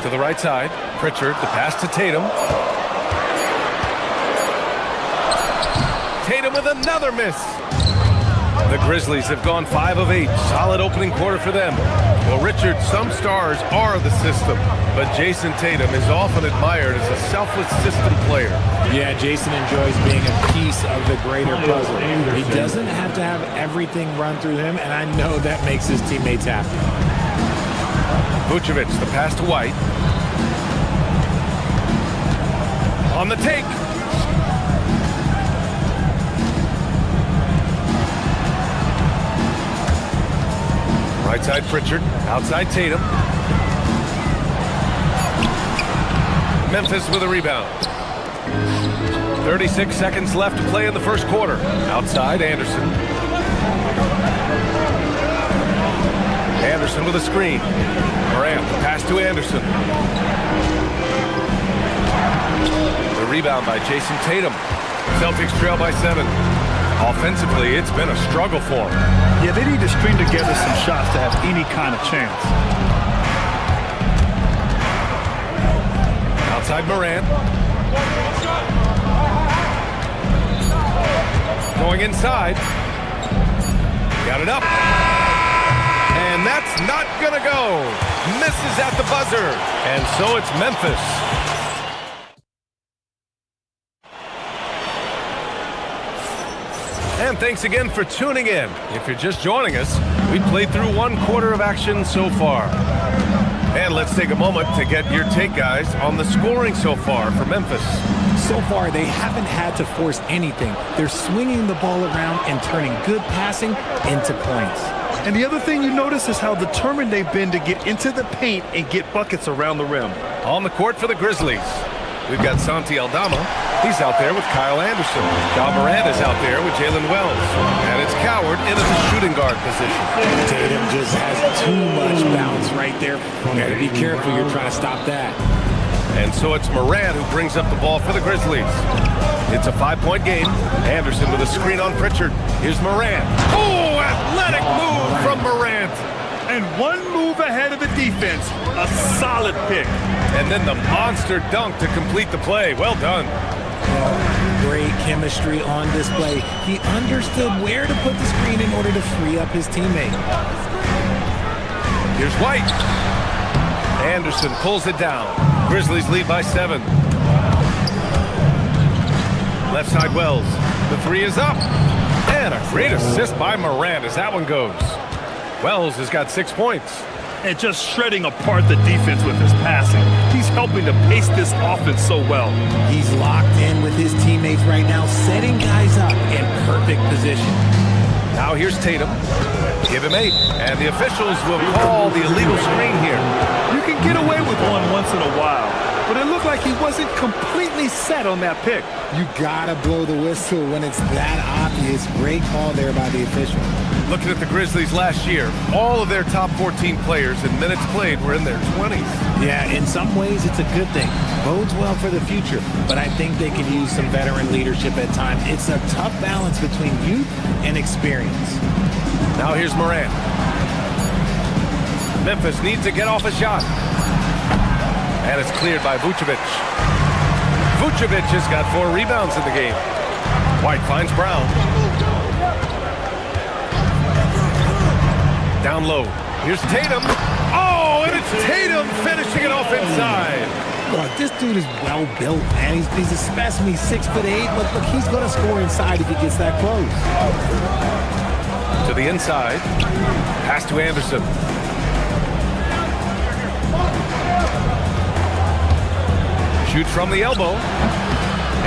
To the right side. Pritchard, the pass to Tatum. Tatum with another miss. The Grizzlies have gone 5 of 8. Solid opening quarter for them. Well, Richard, some stars are the system, but Jason Tatum is often admired as a selfless system player. Yeah, Jason enjoys being a piece of the greater puzzle. He doesn't have to have everything run through him, and I know that makes his teammates happy. Vucevic, the pass to White. On the take. Right side Pritchard, outside Tatum. Memphis with a rebound. 36 seconds left to play in the first quarter. Outside Anderson. Anderson with a screen. Morant, the pass to Anderson. The rebound by Jason Tatum. Celtics trail by 7. Offensively, it's been a struggle for them. Yeah, they need to string together some shots to have any kind of chance. Outside Morant. Going inside. Got it up. And that's not gonna go. Misses at the buzzer. And so it's Memphis. And thanks again for tuning in. If you're just joining us, we played through 1 quarter of action so far. And let's take a moment to get your take, guys, on the scoring so far for Memphis. So far, they haven't had to force anything. They're swinging the ball around and turning good passing into points. And the other thing you notice is how determined they've been to get into the paint and get buckets around the rim. On the court for the Grizzlies, we've got Santi Aldama. He's out there with Kyle Anderson. Ja Morant is out there with Jalen Wells. And it's Coward into the shooting guard position. Tatum just has too much bounce right there. You gotta be careful, you're trying to stop that. And so it's Morant who brings up the ball for the Grizzlies. It's a 5-point game. Anderson with a screen on Pritchard. Here's Morant. Oh, athletic move from Morant. And 1 move ahead of the defense. A solid pick. And then the monster dunk to complete the play. Well done. Great chemistry on display. He understood where to put the screen in order to free up his teammate. Here's White. Anderson pulls it down. Grizzlies lead by 7. Left side Wells. The 3 is up. And a great assist by Morant as that one goes. Wells has got 6 points. And just shredding apart the defense with his passing. He's helping to pace this offense so well. He's locked in with his teammates right now, setting guys up in perfect position. Now here's Tatum. Give him 8. And the officials will call the illegal screen here. You can get away with one once in a while, but it looked like he wasn't completely set on that pick. You gotta blow the whistle when it's that obvious. Great call there by the official. Looking at the Grizzlies last year, all of their top 14 players in minutes played were in their 20s. Yeah, in some ways it's a good thing. Bodes well for the future, but I think they can use some veteran leadership at times. It's a tough balance between youth and experience. Now here's Morant. Memphis needs to get off a shot. And it's cleared by Vucevic. Vucevic has got 4 rebounds in the game. White finds Brown. Down low. Here's Tatum. Oh, and it's Tatum finishing it off inside. Look, this dude is well built, man. He's a specimen. He's 6'8". Look, he's going to score inside if he gets that close. To the inside. Pass to Anderson. Shoots from the elbow.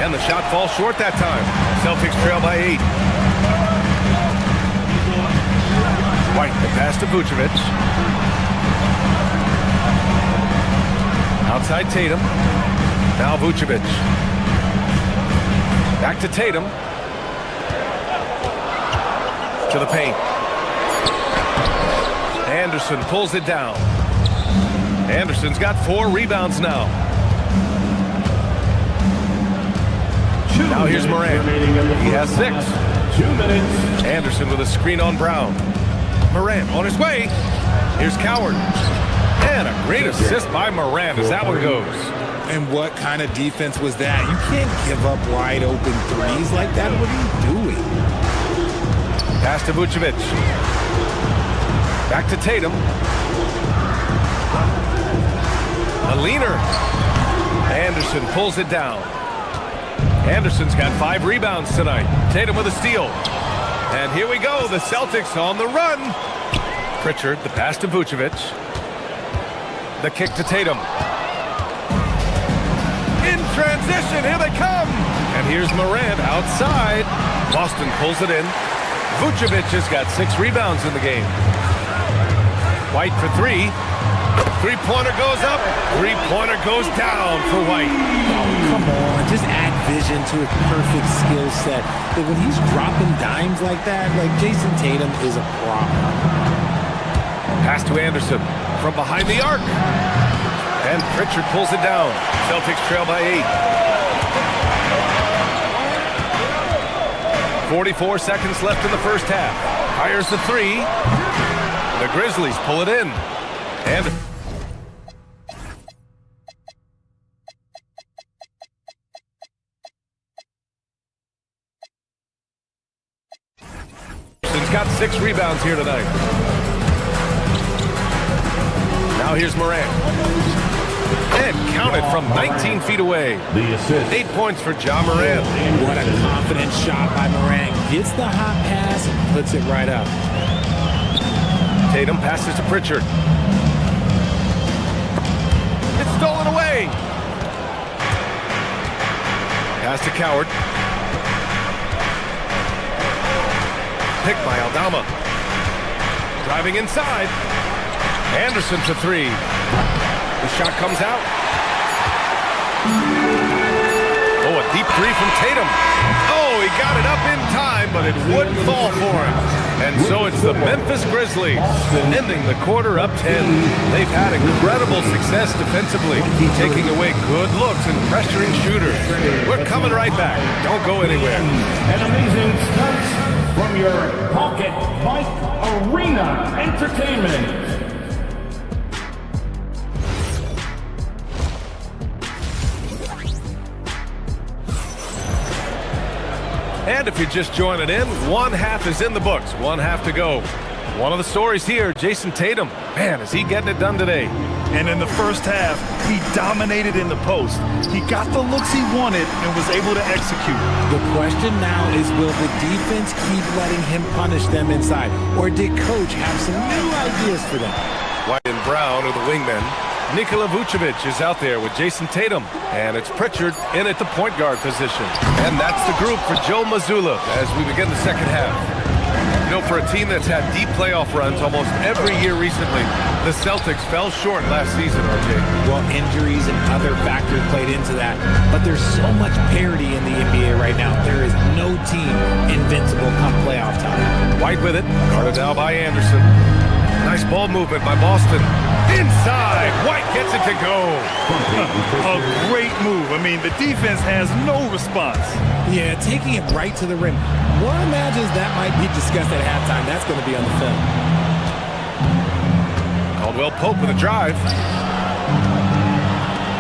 And the shot falls short that time. Celtics trail by 8. White, the pass to Vucevic. Outside Tatum. Now Vucevic. Back to Tatum. To the paint. Anderson pulls it down. Anderson's got 4 rebounds now. Now here's Morant. He has 6. 2 minutes. Anderson with a screen on Brown. Morant on his way. Here's Coward. And a great assist by Morant as that one goes. And what kind of defense was that? You can't give up wide open threes like that. What are you doing? Pass to Vucevic. Back to Tatum. A leaner. Anderson pulls it down. Anderson's got 5 rebounds tonight. Tatum with a steal. And here we go, the Celtics on the run. Pritchard, the pass to Vucevic. The kick to Tatum. In transition, here they come. And here's Morant outside. Boston pulls it in. Vucevic has got 6 rebounds in the game. White for 3. 3-pointer goes up. 3-pointer goes down for White. Oh, come on. Just add vision to his perfect skill set. But when he's dropping dimes like that, like Jason Tatum is a problem. Pass to Anderson from behind the arc. And Pritchard pulls it down. Celtics trail by 8. 44 seconds left in the first half. Fires the 3. The Grizzlies pull it in. And Anderson's got 6 rebounds here tonight. Now here's Morant. And counted from 19 feet away. The assist. 8 points for Ja Morant. What a confident shot by Morant. Gets the hot pass and puts it right up. Tatum passes to Pritchard. It's stolen away. Pass to Coward. Picked by Aldama. Driving inside. Anderson for 3. The shot comes out. Oh, a deep 3 from Tatum. Oh, he got it up in time, but it wouldn't fall for him. And so it's the Memphis Grizzlies ending the quarter up 10. They've had incredible success defensively, taking away good looks and pressuring shooters. We're coming right back. Don't go anywhere. An amazing start from your Pocket Bike Arena Entertainment. And if you're just joining in, 1 half is in the books, 1 half to go. One of the stories here, Jason Tatum. Man, is he getting it done today? And in the first half, he dominated in the post. He got the looks he wanted and was able to execute. The question now is, will the defense keep letting him punish them inside? Or did Coach have some new ideas for them? White and Brown are the wingmen. Nikola Vucevic is out there with Jason Tatum. And it's Pritchard in at the point guard position. And that's the group for Joe Mazzulla as we begin the second half. You know, for a team that's had deep playoff runs almost every year recently, The Celtics fell short last season, RJ. Well, injuries and other factors played into that. But there's so much parity in the NBA right now. There is no team invincible come playoff time. White with it. Guarded now by Anderson. Nice ball movement by Boston. Inside. White gets it to go. A great move. I mean, the defense has no response. Yeah, taking it right to the rim. One imagines that might be discussed at halftime. That's going to be on the film. Caldwell Pope with a drive.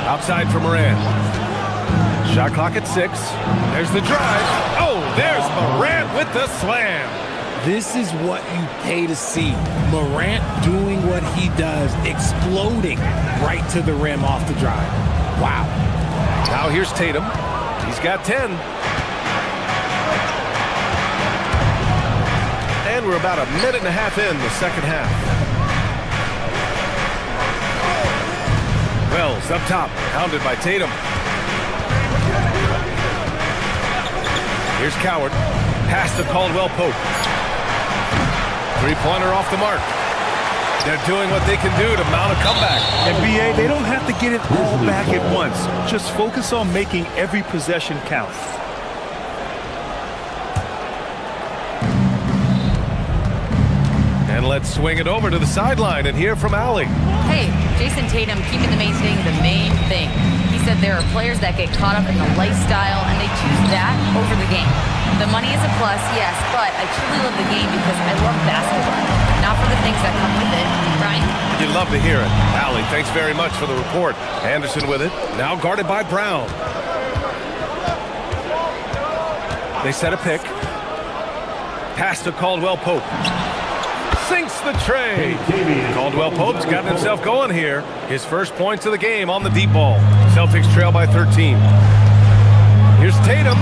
Outside for Moran. Shot clock at 6. There's the drive. Oh, there's Moran with the slam. This is what you pay to see. Morant doing what he does, exploding right to the rim off the drive. Wow. Now here's Tatum. He's got 10. And we're about a minute and a half in the second half. Wells up top, hounded by Tatum. Here's Coward. Pass to Caldwell Pope. Three-pointer off the mark. They're doing what they can do to mount a comeback. And BA, they don't have to get it all back at once. Just focus on making every possession count. And let's swing it over to the sideline and hear from Allie. Hey, Jason Tatum keeping the main thing. He said there are players that get caught up in the lifestyle and they choose that over the game. The money is a plus, yes, but I truly love the game because I love basketball, not for the things that come with it. Ryan? You'd love to hear it. Allie, thanks very much for the report. Anderson with it, now guarded by Brown. They set a pick. Pass to Caldwell Pope. Sinks the tray. Caldwell Pope's gotten himself going here. His first points of the game on the deep ball. Celtics trail by 13. Here's Tatum.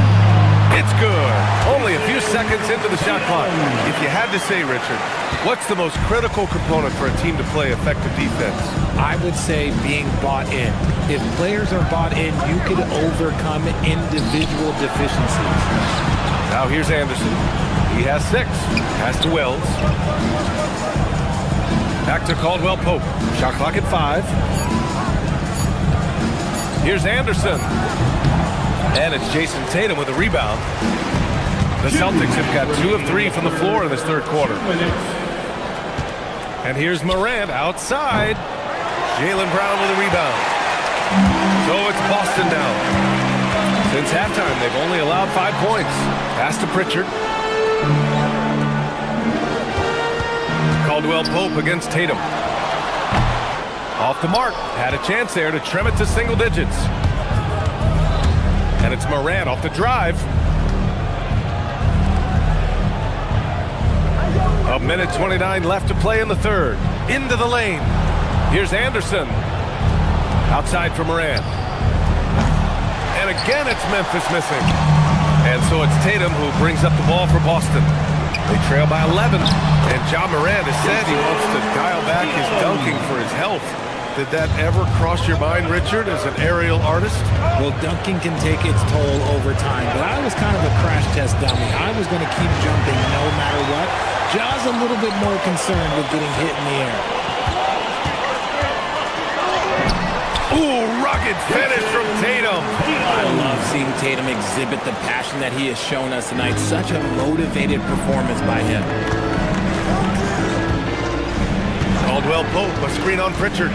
It's good. Only a few seconds into the shot clock. If you had to say, Richard, what's the most critical component for a team to play effective defense? I would say being bought in. If players are bought in, you could overcome individual deficiencies. Now here's Anderson. He has 6. Pass to Wells. Back to Caldwell Pope. Shot clock at 5. Here's Anderson. And it's Jason Tatum with a rebound. The Celtics have got 2 of 3 from the floor in this third quarter. And here's Morant outside. Jaylen Brown with a rebound. So it's Boston now. Since halftime, they've only allowed 5 points. Pass to Pritchard. Caldwell Pope against Tatum. Off the mark. Had a chance there to trim it to single digits. And it's Morant off the drive. A minute 29 left to play in the third. Into the lane. Here's Anderson. Outside for Morant. And again it's Memphis missing. And so it's Tatum who brings up the ball for Boston. They trail by 11. And John Morant has said he wants to dial back his dunking for his health. Did that ever cross your mind, Richard, as an aerial artist? Well, dunking can take its toll over time, but I was kind of a crash test dummy. I was going to keep jumping no matter what. Ja's a little bit more concerned with getting hit in the air. Ooh, rugged finish from Tatum. I love seeing Tatum exhibit the passion that he has shown us tonight. Such a motivated performance by him. Caldwell Pope, a screen on Pritchard.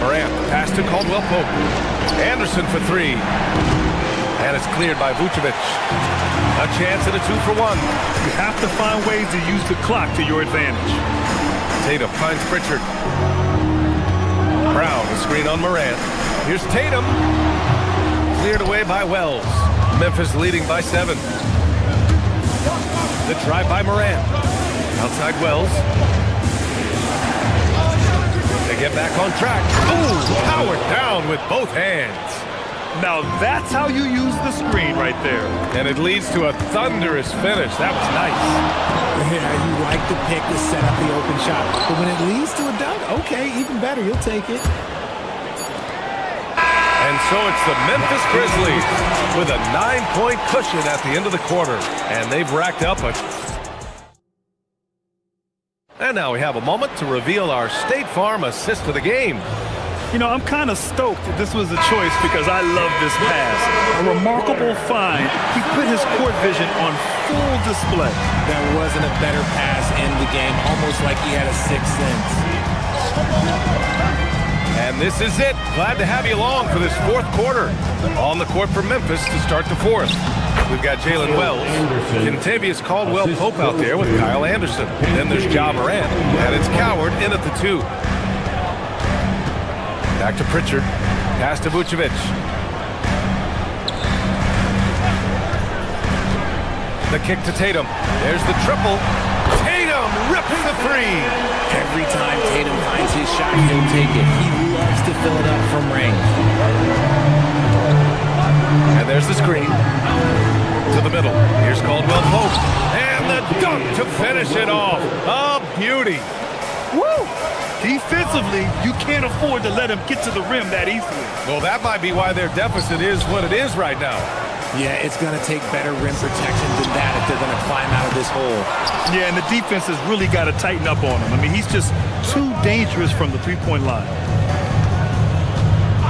Morant, pass to Caldwell Pope. Anderson for 3. And it's cleared by Vucevic. A chance at a 2-for-1. You have to find ways to use the clock to your advantage. Tatum finds Pritchard. Brown, a screen on Morant. Here's Tatum. Cleared away by Wells. Memphis leading by 7. The drive by Morant. Outside Wells. They get back on track. Ooh, powered down with both hands. Now that's how you use the screen right there. And it leads to a thunderous finish. That was nice. Yeah, you like to pick to set up the open shot. But when it leads to a dunk, okay, even better. You'll take it. And so it's the Memphis Grizzlies with a 9-point cushion at the end of the quarter. And they've racked up a... And now we have a moment to reveal our State Farm assist of the game. You know, I'm kind of stoked that this was a choice because I love this pass. A remarkable find. He put his court vision on full display. There wasn't a better pass in the game, almost like he had a sixth sense. And this is it. Glad to have you along for this fourth quarter. On the court for Memphis to start the fourth. We've got Jalen Wells, Kentavious Caldwell-Pope out there with Kyle Anderson. Then there's Ja Morant, and it's Coward in at the 2. Back to Pritchard. Pass to Vucevic. The kick to Tatum. There's the triple. Tatum rips the 3. Every time Tatum finds his shot, he'll take it. He loves to fill it up from range. And there's the screen. To the middle. Here's Caldwell-Pope. And the dunk to finish it off. A beauty. Woo! Defensively, you can't afford to let him get to the rim that easily. Well, that might be why their deficit is what it is right now. Yeah, it's going to take better rim protection than that if they're going to climb out of this hole. Yeah, and the defense has really got to tighten up on him. I mean, he's just too dangerous from the three-point line.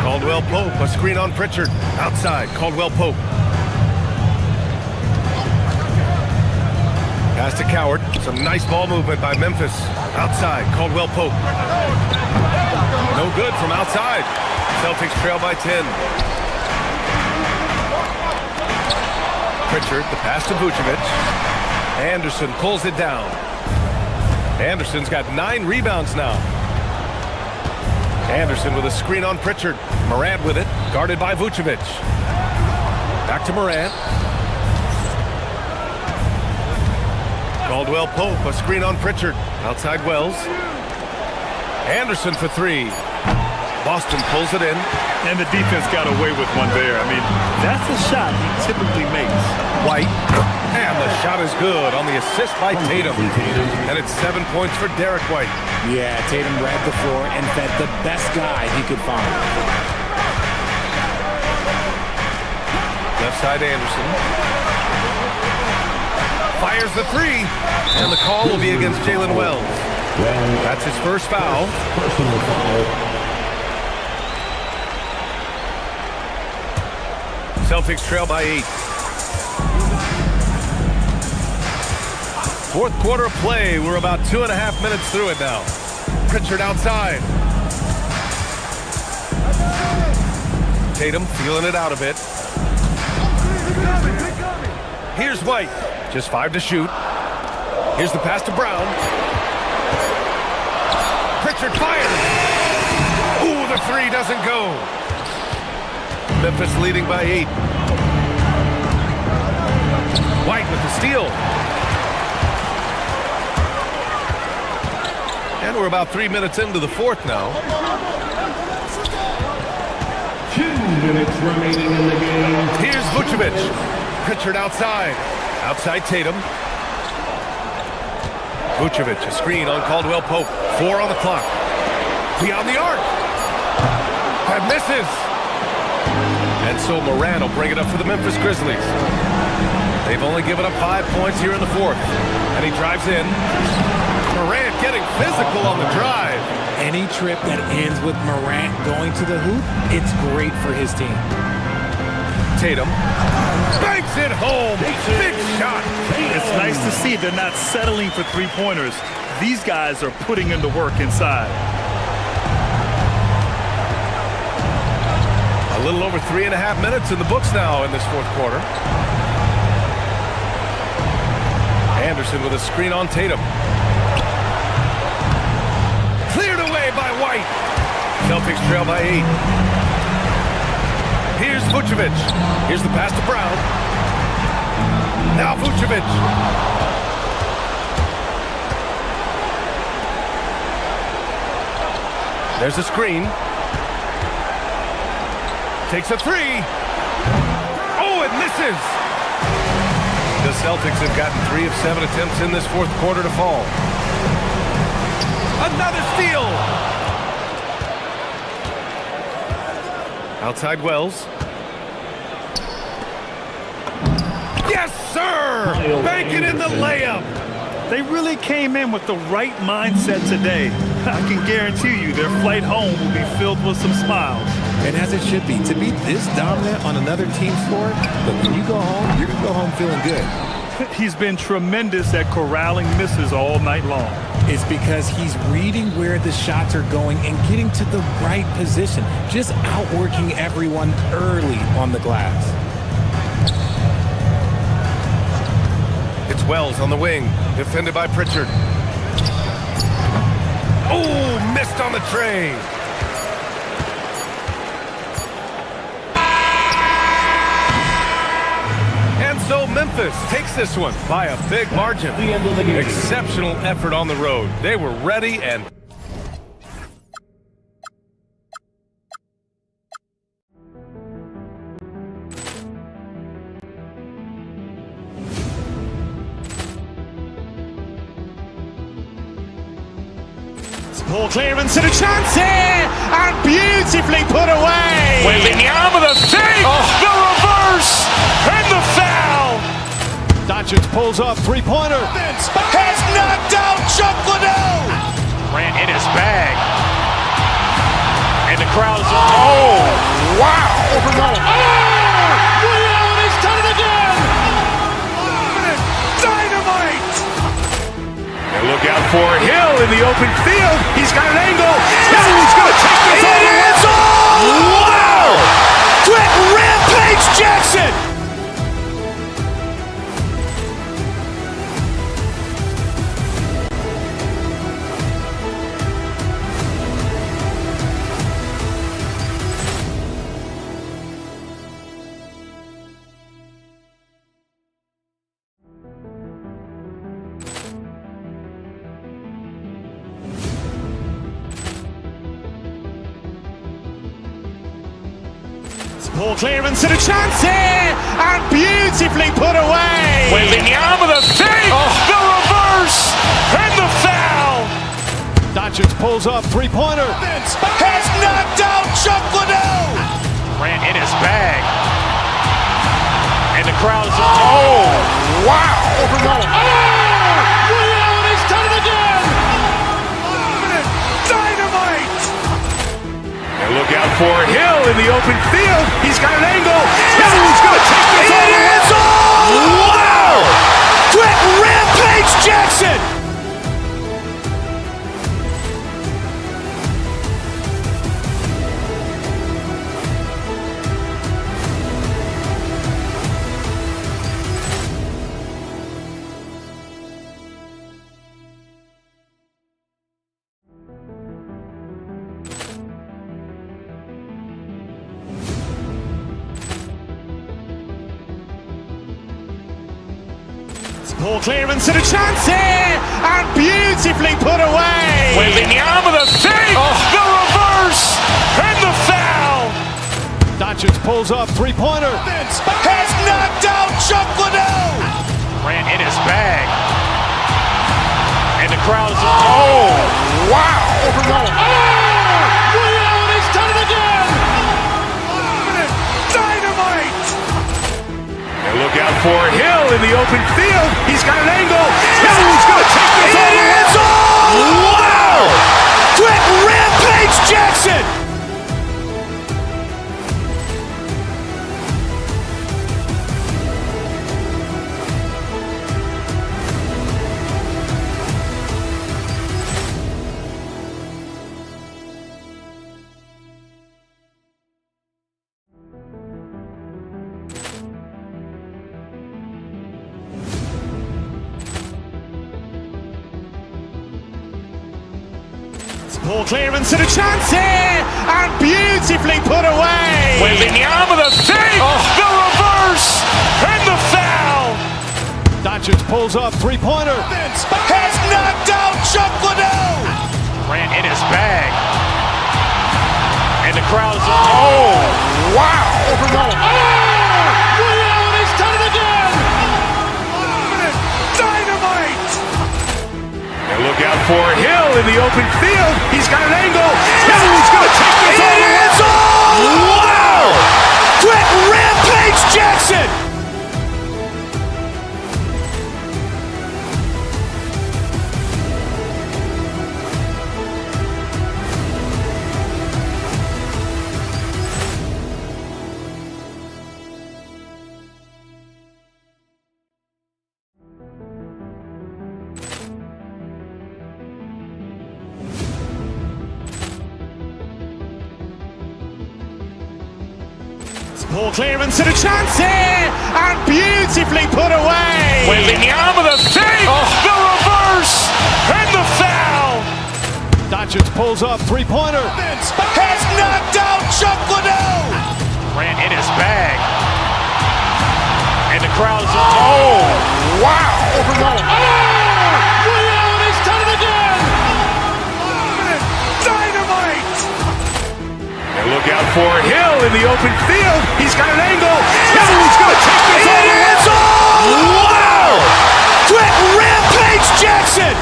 Caldwell-Pope, a screen on Pritchard. Outside, Caldwell-Pope. Pass to Coward. Some nice ball movement by Memphis. Outside, Caldwell-Pope. No good from outside. Celtics trail by 10. Pritchard, the pass to Vucevic. Anderson pulls it down. Anderson's got 9 rebounds now. Anderson with a screen on Pritchard. Morant with it, guarded by Vucevic. Back to Morant. Caldwell-Pope, a screen on Pritchard. Outside Wells. Anderson for 3. Boston pulls it in. And the defense got away with one there. I mean, that's a shot he typically makes. White. And the shot is good on the assist by Tatum. And it's 7 points for Derek White. Yeah, Tatum read the floor and fed the best guy he could find. Left side Anderson. Fires the 3. And the call will be against Jalen Wells. That's his first foul. Personal foul. Celtics trail by 8. Fourth quarter of play. We're about 2.5 minutes through it now. Pritchard outside. Tatum feeling it out a bit. Here's White. Just 5 to shoot. Here's the pass to Brown. Pritchard fires. Ooh, the 3 doesn't go. Memphis leading by 8. White with the steal. And we're about 3 minutes into the fourth now. 2 minutes remaining in the game. Here's Vucevic. Pritchard outside. Outside Tatum. Vucevic, a screen on Caldwell-Pope. 4 on the clock. Beyond the arc. That misses. And so Morant will bring it up for the Memphis Grizzlies. They've only given up 5 points here in the fourth. And he drives in. Morant getting physical on the drive. Any trip that ends with Morant going to the hoop, it's great for his team. Tatum banks it home. Big shot. It's nice to see they're not settling for three-pointers. These guys are putting in the work inside. A little over 3.5 minutes in the books now in this fourth quarter. Anderson with a screen on Tatum. Cleared away by White. Celtics trail by 8. Here's Vucevic. Here's the pass to Brown. Now Vucevic. There's a screen. Takes a 3. Oh, it misses. The Celtics have gotten 3 of 7 attempts in this fourth quarter to fall. Another steal. Outside Wells. Yes, sir! Banking in the layup. They really came in with the right mindset today. I can guarantee you their flight home will be filled with some smiles. And as it should be, to be this dominant on another team's floor, but when you go home, you're going to go home feeling good. He's been tremendous at corralling misses all night long. It's because he's reading where the shots are going and getting to the right position, just outworking everyone early on the glass. It's Wells on the wing, defended by Pritchard. Oh, missed on the tray. And so Memphis takes this one by a big margin. Exceptional effort on the road. They were ready and... Poor clearance and a chance here, and beautifully put away. Wembanyama the save, the reverse, and the foul. Doncic pulls up, three-pointer. Has knocked out Chuck Liddell. Ran in his bag. And the crowd is, oh, wow. Liddell has done it again. Dynamite. And look out for Hill in the open field. He's got an angle. Hill's going to take this all the way. Wow! Quick Rampage Jackson. Poor clearance and a chance here, and beautifully put away. Wembanyama the save, the reverse, and the foul. Doncic pulls up, three-pointer. Has knocked out Chuck Liddell. Ran in his bag. And the crowd is, oh, wow. Liddell has done it again. Dynamite. And look out for Hill in the open field. He's got an angle. Hill's going to take this all the way. Wow! Quick Rampage Jackson. Poor clearance and a chance here, and beautifully put away. Wembanyama the save, the reverse, and the foul. Doncic pulls up, three-pointer. Has knocked out Chuck Liddell. Ran in his bag. And the crowd is, oh, wow. Liddell has done it again. Dynamite. And look out for Hill in the open field. He's got an angle. Hill's going to take this all the way. Wow! Quick Rampage Jackson. Poor clearance and a chance here, and beautifully put away. Wembanyama the save, the reverse, and the foul. Doncic pulls up, three-pointer. Has knocked out Chuck Liddell. Ran in his bag. And the crowd is, oh, wow. Liddell has done it again. Dynamite. And look out for Hill in the open field. He's got an angle. Hill's going to take this all the way. Wow! Quick Rampage Jackson. Poor clearance and a chance here, and beautifully put away. Wembanyama the fake, the reverse, and the foul. Doncic pulls up, three-pointer. Has knocked out Chuck Liddell. Ran in his bag. And the crowd is, oh, wow. Liddell has done it again. Dynamite. And look out for Hill in the open field. He's got an angle. Hill's going to take this all the way. Wow. Quick Rampage Jackson.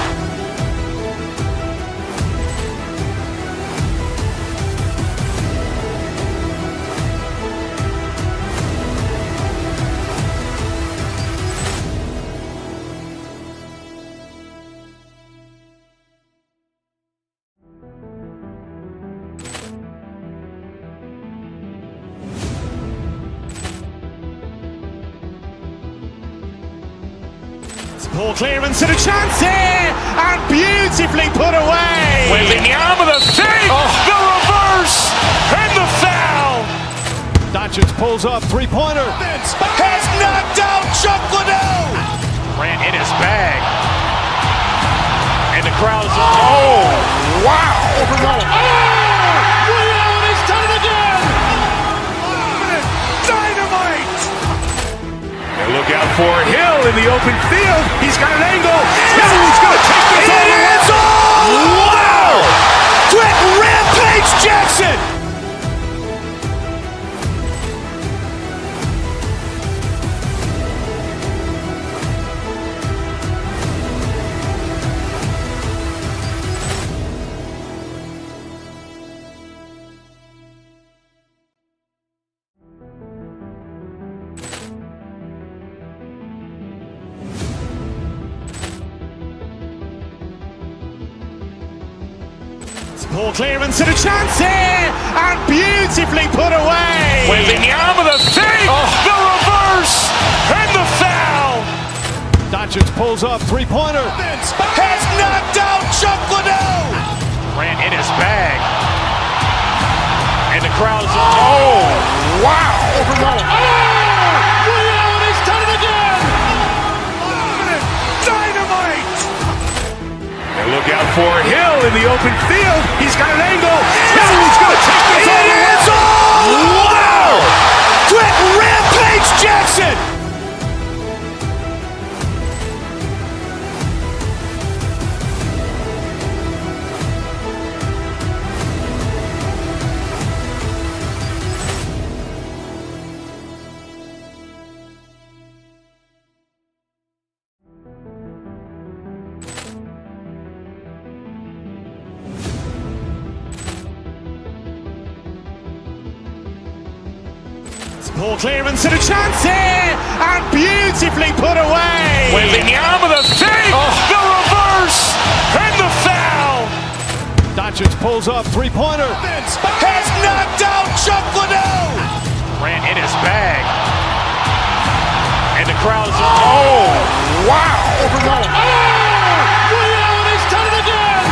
Poor clearance and a chance here, and beautifully put away. Wembanyama the fake, the reverse, and the foul. Doncic pulls up, three-pointer. Has knocked out Chuck Liddell. Ran in his bag. And the crowd is, oh, wow. Liddell has done it again. Dynamite. And look out for Hill in the open field. He's got an angle. Hill's going to take this all the way. Wow. Quick Rampage Jackson. Poor clearance and a chance here, and beautifully put away. Wembanyama the fake, the reverse, and the foul. Doncic pulls up, three-pointer. Has knocked out Chuck Liddell. Ran in his bag. And the crowd is, oh, wow. Liddell has done it again. Dynamite. And look out for Hill in the open field. He's got an angle. Hill's going to take this all the way. Wow. Quick Rampage Jackson. Poor clearance and a chance here, and beautifully put away. Wembanyama the fake, the reverse, and the foul. Doncic pulls up, three-pointer. Has knocked out Chuck Liddell. Ran in his bag. And the crowd is, oh, wow. Liddell has done it again.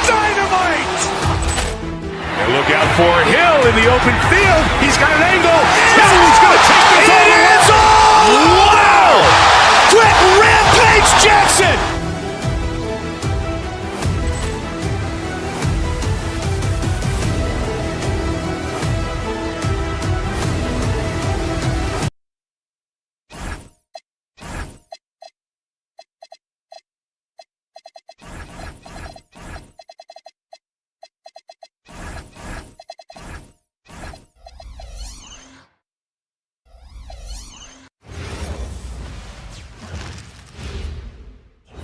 Dynamite. And look out for Hill in the open field. He's got an angle. Hill's going to take this all the way. Wow. Quick Rampage Jackson.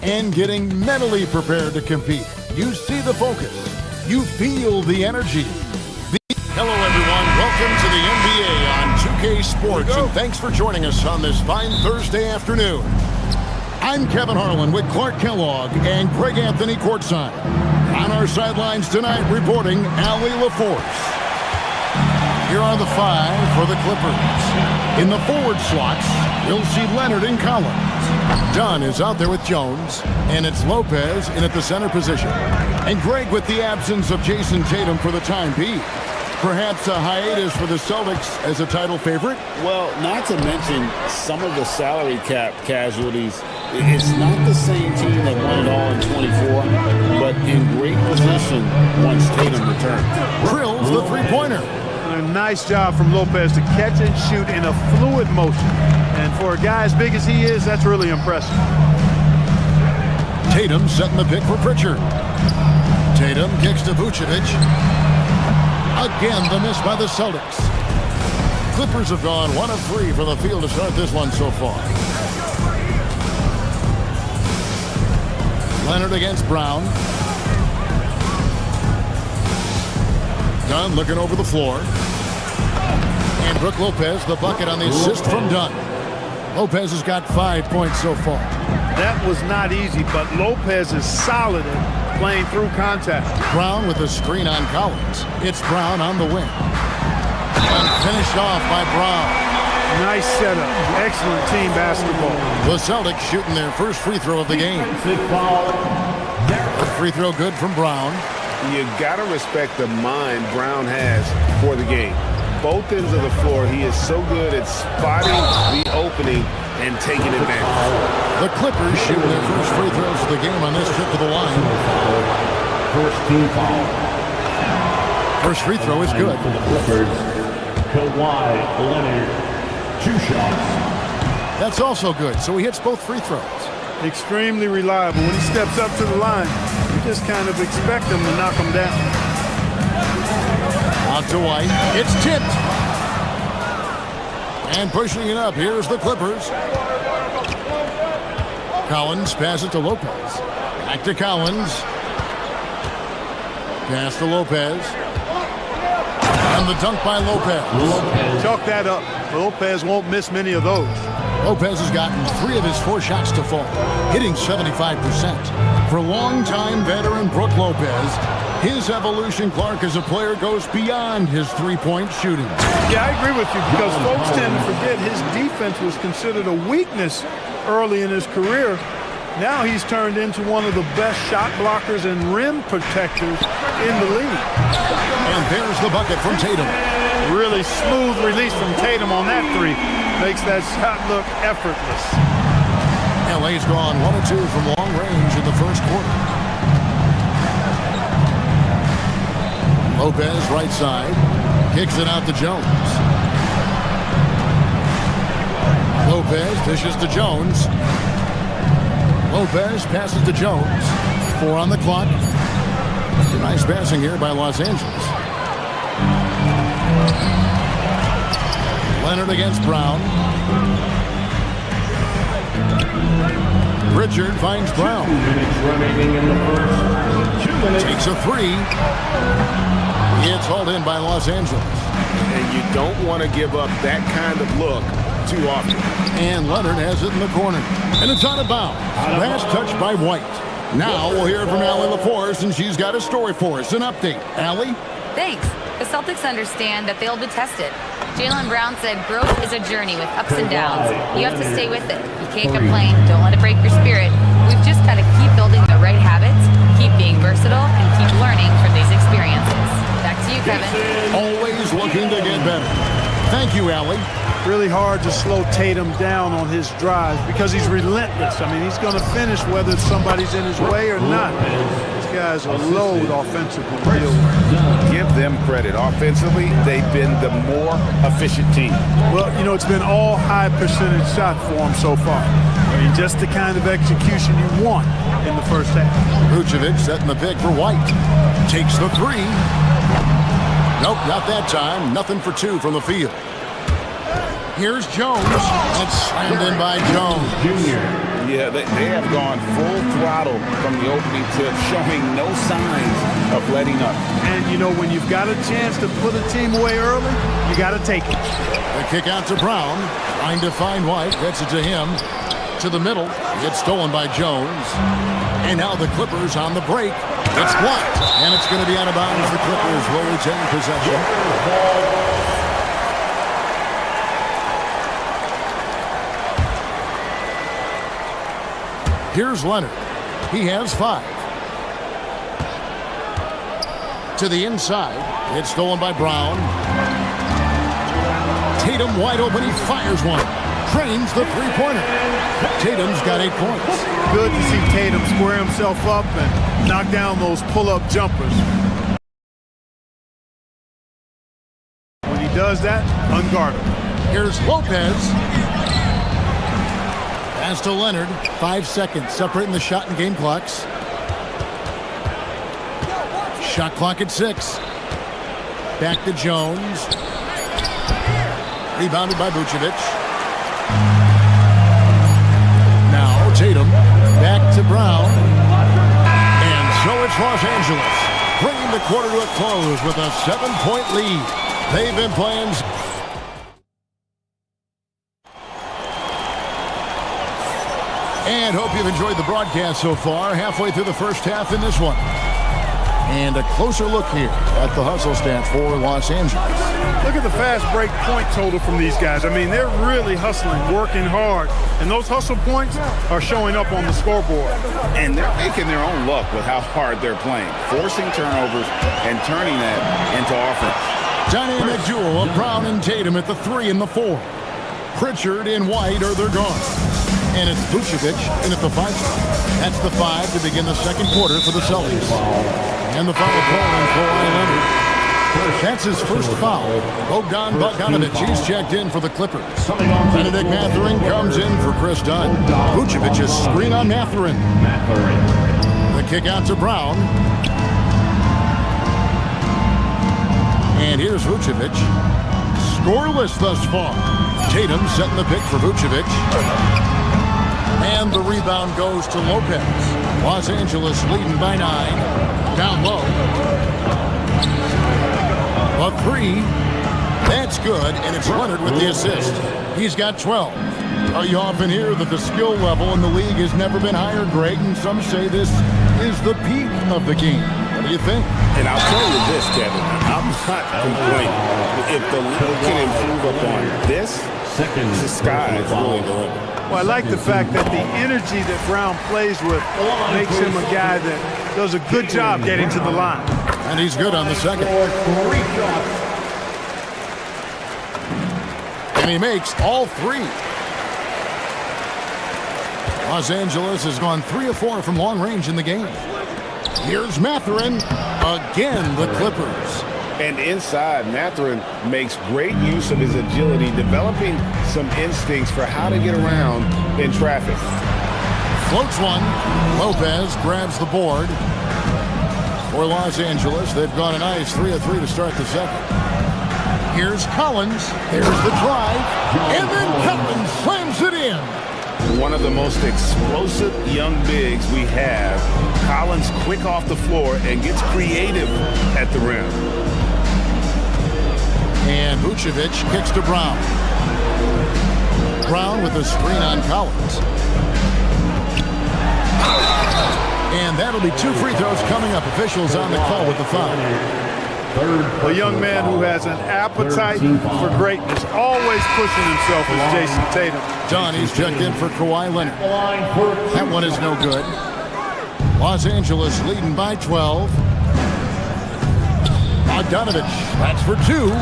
And getting mentally prepared to compete. You see the focus. You feel the energy. Hello, everyone. Welcome to the NBA on 2K Sports, and thanks for joining us on this fine Thursday afternoon. I'm Kevin Harlan with Clark Kellogg and Greg Anthony courtside. On our sidelines tonight, reporting Allie LaForce. Here are the five for the Clippers. In the forward slots, we'll see Leonard and Collins. Dunn is out there with Jones, and it's Lopez in at the center position. And Greg with the absence of Jason Tatum for the time being. Perhaps a hiatus for the Celtics as a title favorite. Well, not to mention some of the salary cap casualties. It's not the same team that won it all in 24, but in great position once Tatum returned. Drills the three-pointer. A nice job from Lopez to catch and shoot in a fluid motion. And for a guy as big as he is, that's really impressive. Tatum setting the pick for Pritchard. Tatum kicks to Vucevic. Again, the miss by the Celtics. Clippers have gone 1 of 3 from the field to start this one so far. Leonard against Brown. Dunn looking over the floor. And Brook Lopez, the bucket on the assist from Dunn. Lopez has got 5 points so far. That was not easy, but Lopez is solid at playing through contact. Brown with a screen on Collins. It's Brown on the wing. And finished off by Brown. Nice setup. Excellent team basketball. The Celtics shooting their first free throw of the game. Free throw good from Brown. You got to respect the mind Brown has for the game. Both ends of the floor, he is so good at spotting the opening and taking advantage. The Clippers shooting their first free throws of the game on this trip to the line. First team foul. First free throw is good. For the Clippers, Kawhi Leonard, 2 shots. That's also good, so he hits both free throws. Extremely reliable. When he steps up to the line, you just kind of expect him to knock him down. Out to White. It's tipped. And pushing it up. Here's the Clippers. Collins passes to Lopez. Back to Collins. Pass to Lopez. And the dunk by Lopez. Chalk that up. Lopez won't miss many of those. Lopez has gotten 3 of his 4 shots to fall, hitting 75%. For longtime veteran Brook Lopez, his evolution, Clark, as a player goes beyond his three-point shooting. Yeah, I agree with you because folks tend to forget his defense was considered a weakness early in his career. Now he's turned into one of the best shot blockers and rim protectors in the league. And there's the bucket from Tatum. Really smooth release from Tatum on that 3. Makes that shot look effortless. LA's gone 1 of 2 from long range in the first quarter. Lopez, right side, kicks it out to Jones. Lopez dishes to Jones. Lopez passes to Jones. 4 on the clock. Nice passing here by Los Angeles. Leonard against Brown. Pritchard finds Brown. 2 minutes remaining in the first. 2 minutes. Takes a 3. It's hauled in by Los Angeles. And you don't want to give up that kind of look too often. And Leonard has it in the corner. And it's out of bounds. Last touch by White. Now we'll hear from Allie LaForce, and she's got a story for us. An update. Allie? Thanks. The Celtics understand that they'll be tested. Jaylen Brown said growth is a journey with ups and downs. You have to stay with it. You can't complain. Don't let it break your spirit. We've just got to keep building the right habits, keep being versatile, and keep learning from these experiences. Back to you, Kevin. Always looking to get better. Thank you, Allie. Really hard to slow Tatum down on his drives because he's relentless. I mean, he's going to finish whether somebody's in his way or not. These guys are load offensively. Give them credit. Offensively, they've been the more efficient team. Well, you know, it's been all high percentage shot for them so far. I mean, just the kind of execution you want in the first half. Vucevic setting the pick for White. Takes the 3. Nope, not that time. Nothing for 2 from the field. Here's Jones. That's slammed in by Jones. Yeah, they have gone full throttle from the opening tip, showing no signs of letting up. And, you know, when you've got a chance to put a team away early, you got to take it. The kick out to Brown. Trying to find White. Gets it to him. To the middle. It's stolen by Jones. And now the Clippers on the break. It's blocked. And it's going to be out of bounds. The Clippers will retain possession. Here's Leonard. He has 5. to the inside. It's stolen by Brown. Tatum wide open. He fires one. Trains the three-pointer. Tatum's got 8 points. Good to see Tatum square himself up and knock down those pull-up jumpers. When he does that, unguardable. Here's Lopez. Pass to Leonard. 5 seconds separating the shot and game clocks. Shot clock at 6. Back to Jones. Rebounded by Vucevic. Now Tatum. Back to Brown. And so it's Los Angeles, bringing the quarter to a close with a 7-point lead. They've been playing. And hope you've enjoyed the broadcast so far. Halfway through the first half in this one. And a closer look here at the hustle stats for Los Angeles. Look at the fast break point total from these guys. I mean, they're really hustling, working hard. And those hustle points are showing up on the scoreboard. And they're making their own luck with how hard they're playing, forcing turnovers and turning that into offense. Dynamic duo of Brown and Tatum at the 3 and the 4. Pritchard and White are they're gone. And it's Vucevic in at the 5 spot. That's the 5 to begin the second quarter for the Celtics. And the foul call on Kawhi Leonard. That's his first foul. Bogdan Bogdanovic, he's checked in for the Clippers. Benedict Mathurin comes in for Chris Dunn. Vucevic's screen on Mathurin. The kick out to Brown. And here's Vucevic. Scoreless thus far. Tatum setting the pick for Vucevic. And the rebound goes to Lopez. Los Angeles leading by 9. Down low. A 3. That's good, and it's Leonard with the assist. He's got 12. You often hear that the skill level in the league has never been higher, Greg, and some say this is the peak of the game. What do you think? And I'll tell you this, Kevin. I'm not complaining. If the league can improve upon this, the sky is really the limit. Well, I like the fact that the energy that Brown plays with makes him a guy that does a good job getting to the line. And he's good on the second. And he makes all 3. Los Angeles has gone 3 of 4 from long range in the game. Here's Mathurin. Again, the Clippers. And inside, Mathurin makes great use of his agility, developing some instincts for how to get around in traffic. Floats one. Lopez grabs the board. For Los Angeles, they've gone a nice 3 of 3 to start the second. Here's Collins. There's the drive. And then Collins slams it in. One of the most explosive young bigs we have. Collins quick off the floor and gets creative at the rim. And Vucevic kicks to Brown. Brown with a screen on Collins. And that'll be 2 free throws coming up. Officials on the call with the foul. A young man who has an appetite for greatness, always pushing himself is Jason Tatum. John, he's checked in for Kawhi Leonard. That one is no good. Los Angeles leading by 12. Bogdanovic, that's for 2.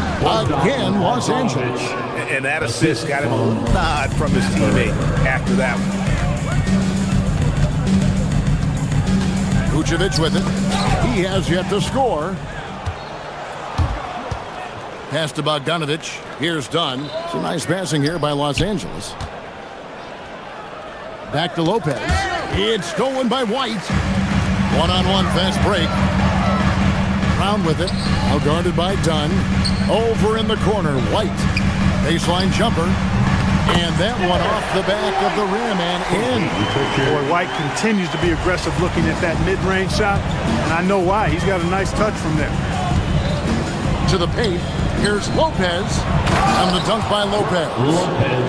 Again, Los Angeles. And that assist got him a nod from his teammate after that one. Vucevic with it. He has yet to score. Pass to Bogdanovic. Here's Dunn. Some nice passing here by Los Angeles. Back to Lopez. It's stolen by White. One-on-one fast break. Brown with it. Now guarded by Dunn. Over in the corner. White. Baseline jumper. And that one off the back of the rim and in. Boy, White continues to be aggressive looking at that mid-range shot. And I know why. He's got a nice touch from there. To the paint. Here's Lopez. And the dunk by Lopez.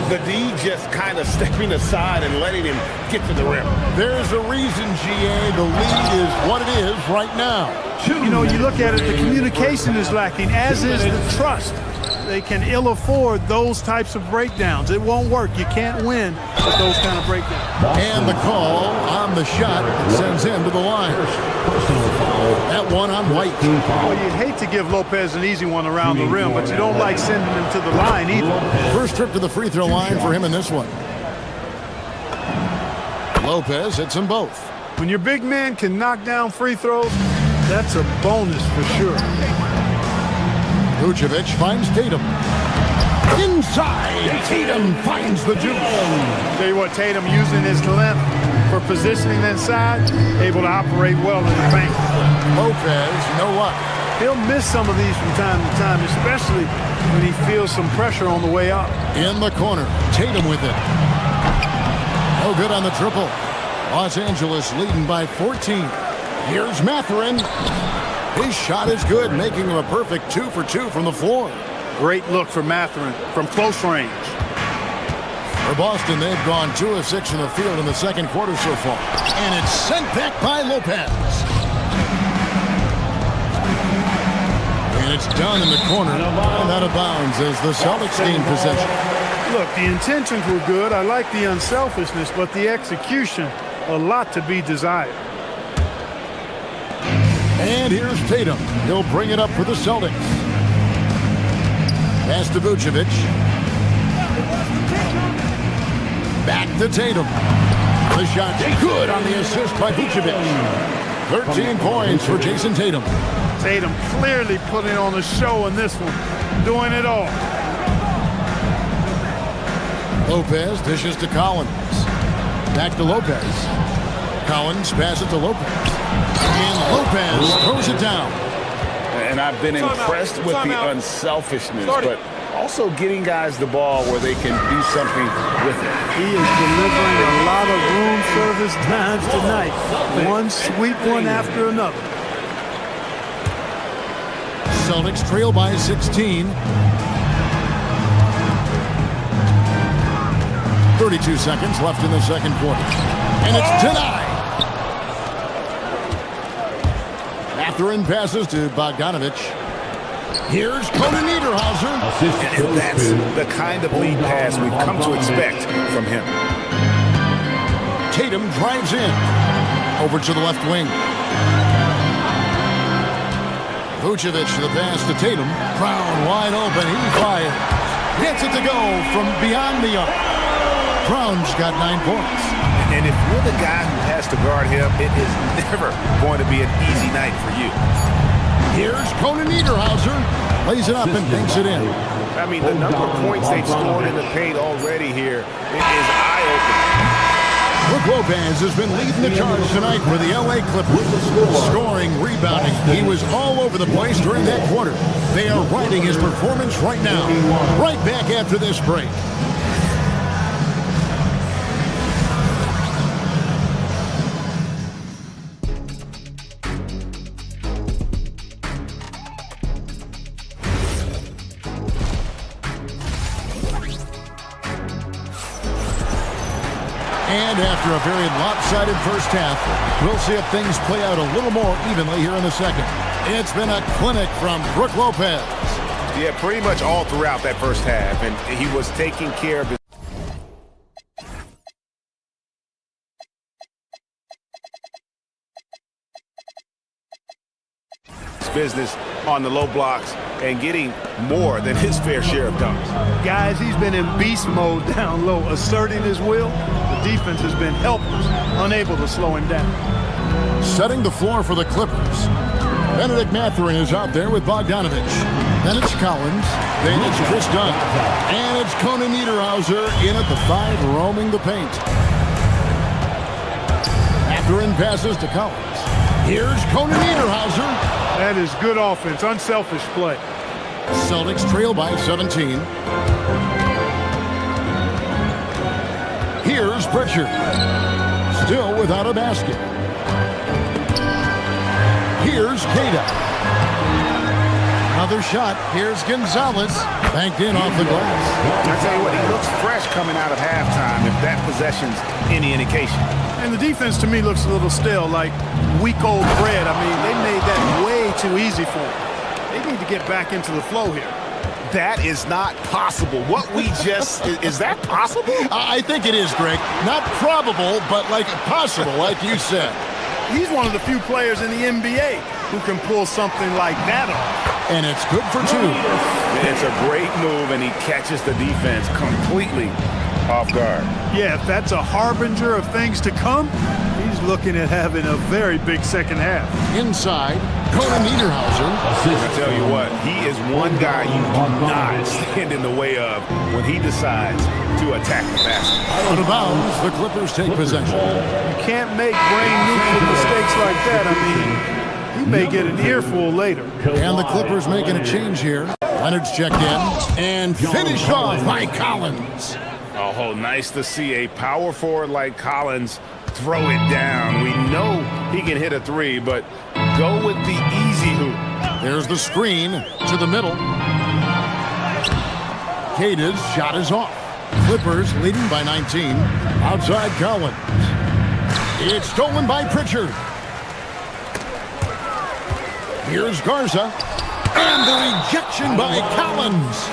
The D just kind of stepping aside and letting him get to the rim. There's a reason, GA. The lead is what it is right now. You know, you look at it, the communication is lacking, as is the trust. They can ill afford those types of breakdowns. It won't work. You can't win with those kind of breakdowns. And the call on the shot sends him to the line. That one on White. Well, you'd hate to give Lopez an easy one around the rim, but you don't like sending him to the line either. First trip to the free throw line for him in this one. Lopez hits them both. When your big man can knock down free throws, that's a bonus for sure. Vucevic finds Tatum. Inside, Tatum finds the juice. Tell you what, Tatum using his length for positioning inside, able to operate well in the paint. Lopez, you know what? He'll miss some of these from time to time, especially when he feels some pressure on the way up. In the corner, Tatum with it. No good on the triple. Los Angeles leading by 14. Here's Mathurin. His shot is good, making him a perfect 2 for 2 from the floor. Great look for Mathurin from close range. For Boston, they've gone 2 of 6 in the field in the second quarter so far. And it's sent back by Lopez. And it's done in the corner. And out of bounds as the Celtics gain possession. Look, the intentions were good. I like the unselfishness, but the execution, a lot to be desired. And here's Tatum. He'll bring it up for the Celtics. Pass to Vucevic. Back to Tatum. The shot's good on the assist by Vucevic. 13 points for Jason Tatum. Tatum clearly putting on a show in this one, doing it all. Lopez dishes to Collins. Back to Lopez. Collins passes to Lopez. And Lopez throws it down. And I've been impressed with the unselfishness, but also getting guys the ball where they can do something with it. He is delivering a lot of room service dimes tonight. One sweet one after another. Celtics trail by 16. 32 seconds left in the second quarter. And it's denied. Mathurin passes to Bogdanovic. Here's Conan Niederhauser. And that's the kind of lead pass we've come to expect from him. Tatum drives in. Over to the left wing. Vucevic the pass to Tatum. Brown wide open. He fires. Gets it to go from beyond the arc. Brown's got 9 points. And if you're the guy who has to guard him, it is never going to be an easy night for you. Here's Conan Niederhauser. Lays it up and banks it in. I mean, the number of points they've scored in the paint already here is eye-opening. Brook Lopez has been leading the charge tonight for the LA Clippers. Scoring, rebounding. He was all over the place during that quarter. They are riding his performance right now. Right back after this break. And after a very lopsided first half, we'll see if things play out a little more evenly here in the second. It's been a clinic from Brook Lopez. Yeah, pretty much all throughout that first half, and he was taking care of his business on the low blocks and getting more than his fair share of dunks. Guys, he's been in beast mode down low, asserting his will. The defense has been helpless, unable to slow him down. Setting the floor for the Clippers. Benedict Mathurin is out there with Bogdanovic. Then it's Collins. Then it's Chris Dunn. And it's Conan Niederhauser in at the 5, roaming the paint. Mathurin passes to Collins. Here's Conan Niederhauser. That is good offense, unselfish play. Celtics trail by 17. Here's Pritchard. Still without a basket. Here's Queta. Another shot. Here's Gonzalez. Banked in off the glass. I tell you what, he looks fresh coming out of halftime if that possession's any indication. And the defense to me looks a little stale, like week-old bread. I mean, they made that way too easy for them. They need to get back into the flow here. That is not possible. What we just, is that possible? I think it is, Greg. Not probable, but like possible, like you said. he's one of the few players in the NBA who can pull something like that off. And it's good for 2. It's a great move, and he catches the defense completely off guard. Yeah, if that's a harbinger of things to come, he's looking at having a very big second half. Inside, Conan Niederhauser. I tell you what, he is one guy you do not stand in the way of when he decides to attack the basket. Out of bounds, the Clippers take possession. You can't make brain-nuclear mistakes like that. I mean, he may get an earful later. And the Clippers making a change here. Leonard's checked in and finished off by Collins. Oh, nice to see a power forward like Collins throw it down. We know he can hit a 3, but go with the easy hoop. There's the screen to the middle. Cade's shot is off. Clippers leading by 19. Outside Collins. It's stolen by Pritchard. Here's Garza. And the rejection by Collins.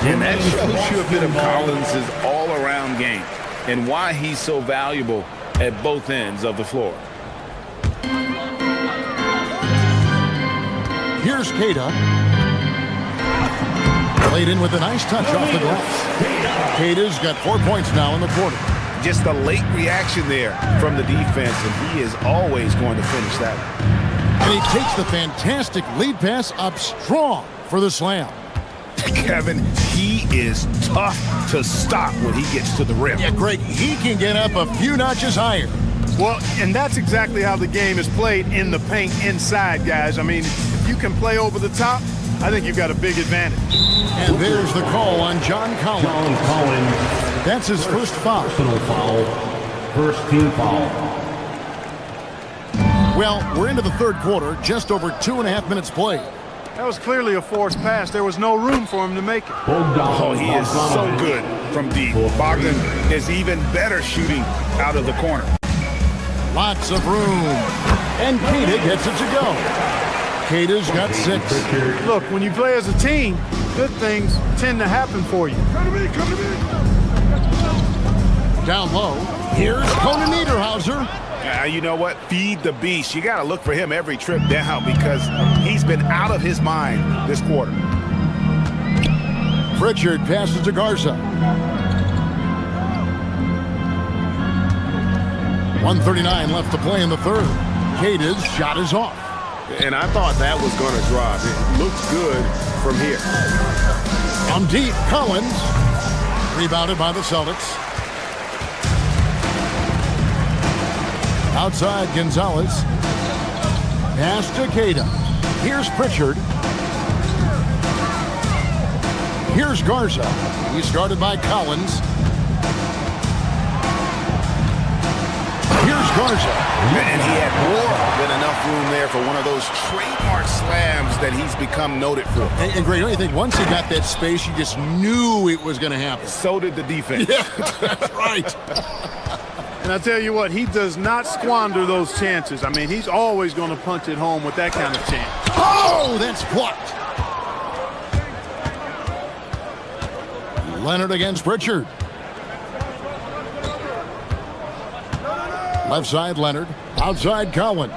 And that shows you a bit of Collins' all-around game and why he's so valuable at both ends of the floor. Here's Cada. Played in with a nice touch off the glass. Cada's got 4 points now in the quarter. Just a late reaction there from the defense, and he is always going to finish that one. And he takes the fantastic lead pass up strong for the slam. Kevin, he is tough to stop when he gets to the rim. Yeah, Greg, he can get up a few notches higher. Well, and that's exactly how the game is played in the paint inside, guys. I mean, if you can play over the top, I think you've got a big advantage. And there's the call on John Collins. John Collins. That's his first foul. Personal foul. First team foul. Well, we're into the third quarter, just over 2.5 minutes played. That was clearly a forced pass. There was no room for him to make it. Oh, he is so good from deep. Bogdan is even better shooting out of the corner. Lots of room. And Cada gets it to go. Cada's got 6. Look, when you play as a team, good things tend to happen for you. Come to me, come to me. Down low, here's Conan Niederhauser. You know what? Feed the beast. You got to look for him every trip down because he's been out of his mind this quarter. Pritchard passes to Garza. 1:39 left to play in the third. Cada's shot is off. And I thought that was going to drop. It looks good from here. From deep, Collins. Rebounded by the Celtics. Outside, Gonzalez. Pass to Cada. Here's Pritchard. Here's Garza. He's guarded by Collins. Here's Garza. And he had more than enough room there for one of those trademark slams that he's become noted for. And Greg, don't you think once he got that space, you just knew it was going to happen? So did the defense. Yeah, that's right. And I tell you what, he does not squander those chances. I mean, he's always going to punch it home with that kind of chance. Oh, that's blocked. Leonard against Pritchard. Left side, Leonard. Outside, Collins.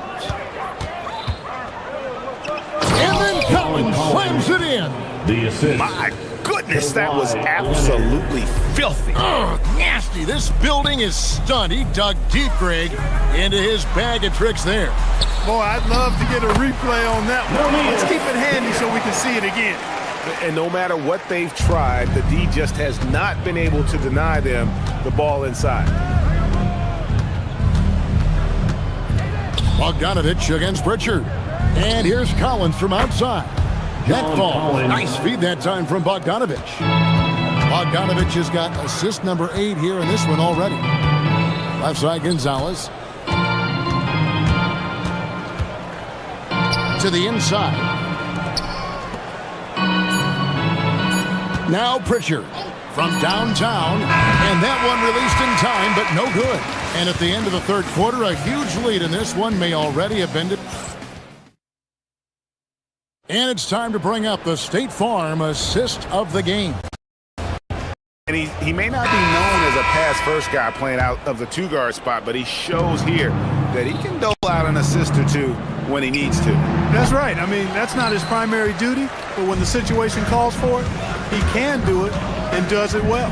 And then Collins slams it in. The assist. My goodness, that was absolutely filthy. Ugh, nasty. This building is stunned. He dug deep, Greg, into his bag of tricks there. Boy, I'd love to get a replay on that one. Let's keep it handy so we can see it again. And no matter what they've tried, the D just has not been able to deny them the ball inside. Bogdanovich against Pritchard. And here's Collins from outside. That ball. Nice feed that time from Bogdanovich. Bogdanovich has got assist number 8 here in this one already. Left side, Gonzalez. To the inside. Now Pritchard from downtown. And that one released in time, but no good. And at the end of the third quarter, a huge lead in this one may already have been... And it's time to bring up the State Farm assist of the game. And he may not be known as a pass-first guy playing out of the 2-guard spot, but he shows here that he can dole out an assist or two when he needs to. That's right. I mean, that's not his primary duty, but when the situation calls for it, he can do it and does it well.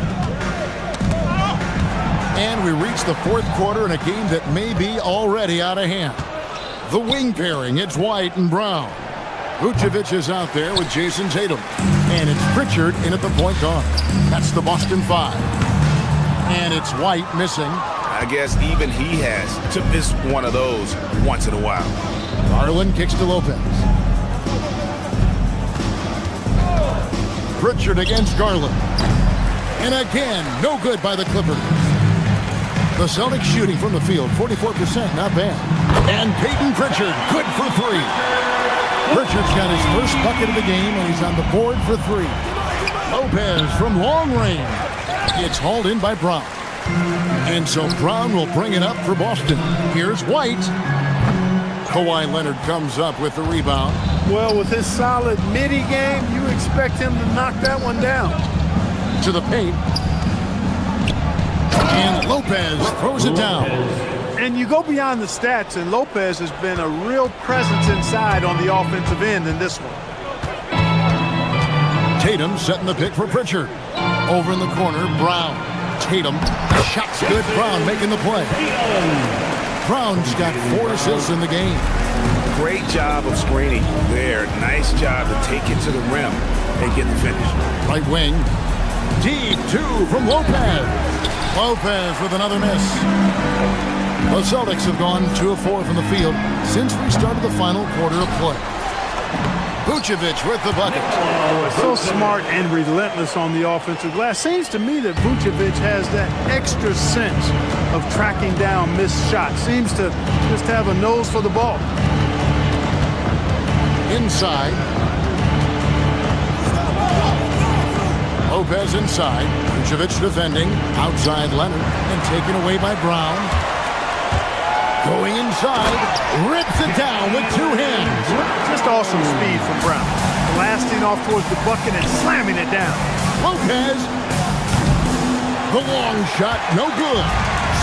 And we reach the fourth quarter in a game that may be already out of hand. The wing pairing, it's White and Brown. Vucevic is out there with Jason Tatum. And it's Pritchard in at the point guard. That's the Boston Five. And it's White missing. I guess even he has to miss one of those once in a while. Garland kicks to Lopez. Pritchard against Garland. And again, no good by the Clippers. The Celtics shooting from the field, 44%, not bad. And Peyton Pritchard, good for three. Pritchard's got his first bucket of the game, and he's on the board for three. Lopez from long range. It's hauled in by Brown. And so Brown will bring it up for Boston. Here's White. Kawhi Leonard comes up with the rebound. Well, with his solid midi game, you expect him to knock that one down. To the paint. And Lopez throws it down. And you go beyond the stats, and Lopez has been a real presence inside on the offensive end in this one. Tatum setting the pick for Pritchard. Over in the corner, Brown. Tatum, shot's good. Brown making the play. Brown's got 4 assists in the game. Great job of screening there. Nice job to take it to the rim and get the finish. Right wing. Deep 2 from Lopez. Lopez with another miss. The Celtics have gone 2 of 4 from the field since we started the final quarter of play. Vucevic with the bucket. So smart and relentless on the offensive glass. Seems to me that Vucevic has that extra sense of tracking down missed shots. Seems to just have a nose for the ball. Inside. Lopez inside. Vucevic defending. Outside Leonard. And taken away by Brown. Going inside. Rips it down with 2 hands. Just awesome speed from Brown. Blasting off towards the bucket and slamming it down. Lopez. The long shot. No good.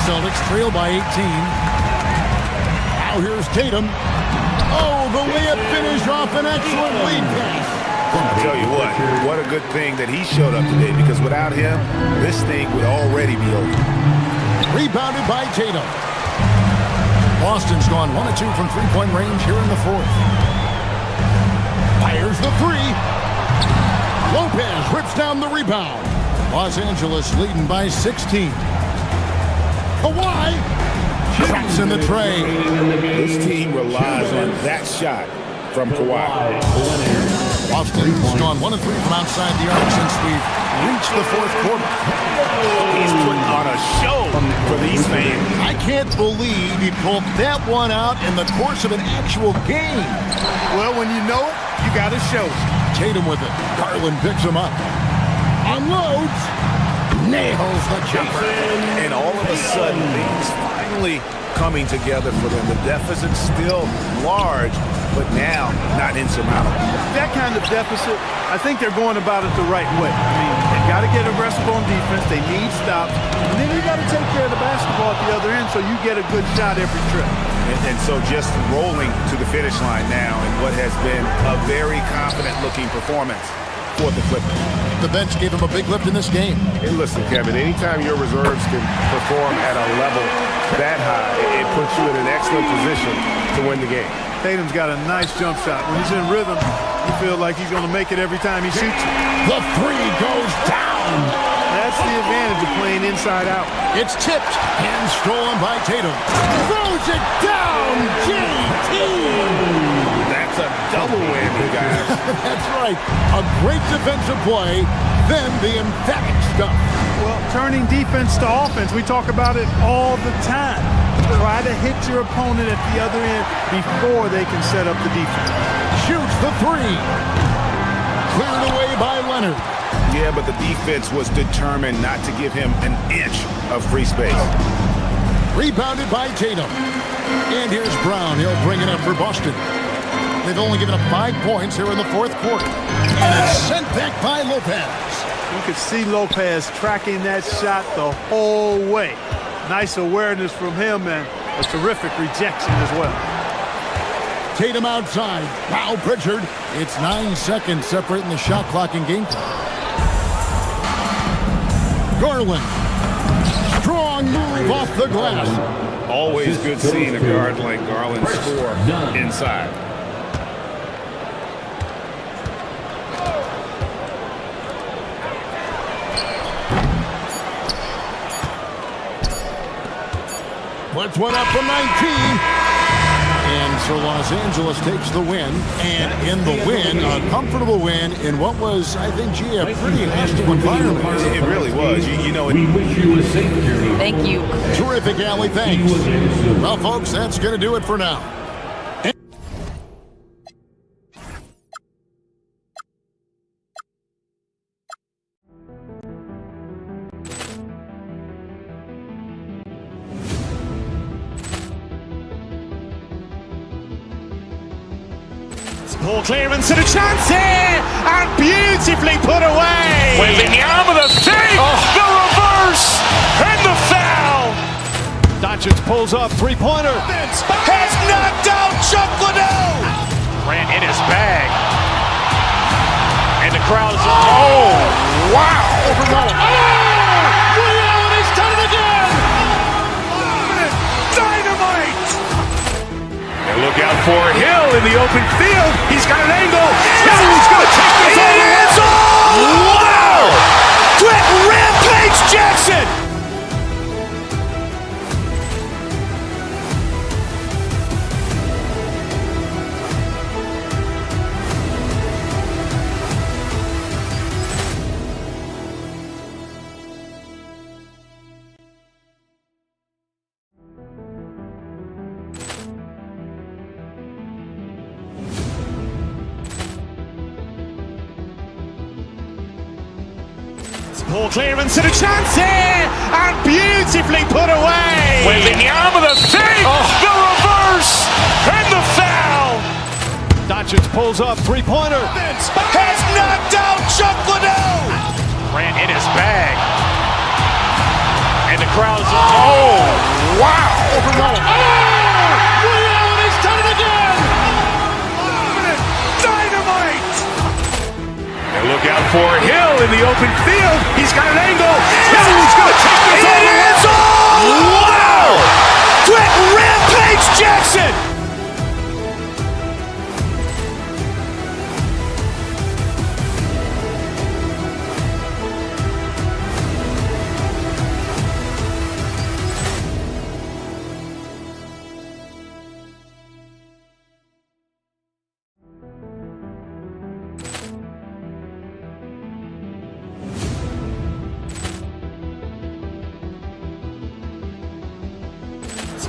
Celtics trail by 18. Now here's Tatum. Oh, the layup finish off an excellent lead pass. I'll tell you what a good thing that he showed up today, because without him, this thing would already be over. Rebounded by Tatum. Boston's gone 1 of 2 from three-point range here in the fourth. Fires the 3. Lopez rips down the rebound. Los Angeles leading by 16. Kawhi traps in the tray. This team relies on that shot from Kawhi. Boston's gone 1 of 3 from outside the arc since we've reached the fourth quarter. He's putting on a show for these fans. I can't believe he pulled that one out in the course of an actual game. Well, when you know it, you got to show it. Tatum with it. Garland picks him up. Unloads. Nails the jumper. And all of a sudden, things finally coming together for them. The deficit's still large, but now not insurmountable. That kind of deficit, I think they're going about it the right way. I mean, they've got to get aggressive on defense. They need stops. And then you got to take care of the basketball at the other end so you get a good shot every trip. And so just rolling to the finish line now in what has been a very confident-looking performance for the Clippers. The bench gave him a big lift in this game. And listen, Kevin, anytime your reserves can perform at a level that high, it puts you in an excellent position to win the game. Tatum's got a nice jump shot. When he's in rhythm, you feel like he's going to make it every time he shoots it. The 3 goes down. That's the advantage of playing inside out. It's tipped and stolen by Tatum. Throws it down. JT. That's a double whammy, guys. That's right. A great defensive play, then the emphatic stuff. Well, turning defense to offense, we talk about it all the time. Try to hit your opponent at the other end before they can set up the defense. Shoots the 3. Cleared away by Leonard. Yeah, but the defense was determined not to give him an inch of free space. Rebounded by Tatum. And here's Brown. He'll bring it up for Boston. They've only given up 5 points here in the fourth quarter. And it's sent back by Lopez. You could see Lopez tracking that shot the whole way. Nice awareness from him, and A terrific rejection as well. Tatum outside. Wow, Pritchard. It's 9 seconds separating the shot clock and game clock. Garland. Strong move off the glass. Always good seeing a guard like Garland score inside. Puts one up from 19. And so Los Angeles takes the win. And in the win, a comfortable win in what was, I think, gee, a pretty hostile environment. It really was. You know, We wish you a safe journey. Thank you. Terrific, Allie. Thanks. Well, folks, that's going to do it for now. Ball clearance and a chance here, and beautifully put away. Wembanyama the fake, the reverse, and the foul. Doncic pulls up, three-pointer. Has knocked out Chuck Liddell. Grant in his bag. And the crowd is... Oh, wow. Ray Allen has done it again. Dynamite. And look out for Hill in the open field. He's got an angle. Hill's going to take this all the way. Wow! Quick Rampage Jackson. Ball clearance and a chance here, and beautifully put away. Wembanyama the fake, the reverse, and the foul. Doncic pulls up, three-pointer. Has knocked out Chuck Liddell. Grant in his bag. And the crowd is... Oh, wow. Ray Allen has done it again. Dynamite. And look out for Hill in the open field. He's got an angle. Hill's going to take this all the way. Wow! Quick Rampage Jackson.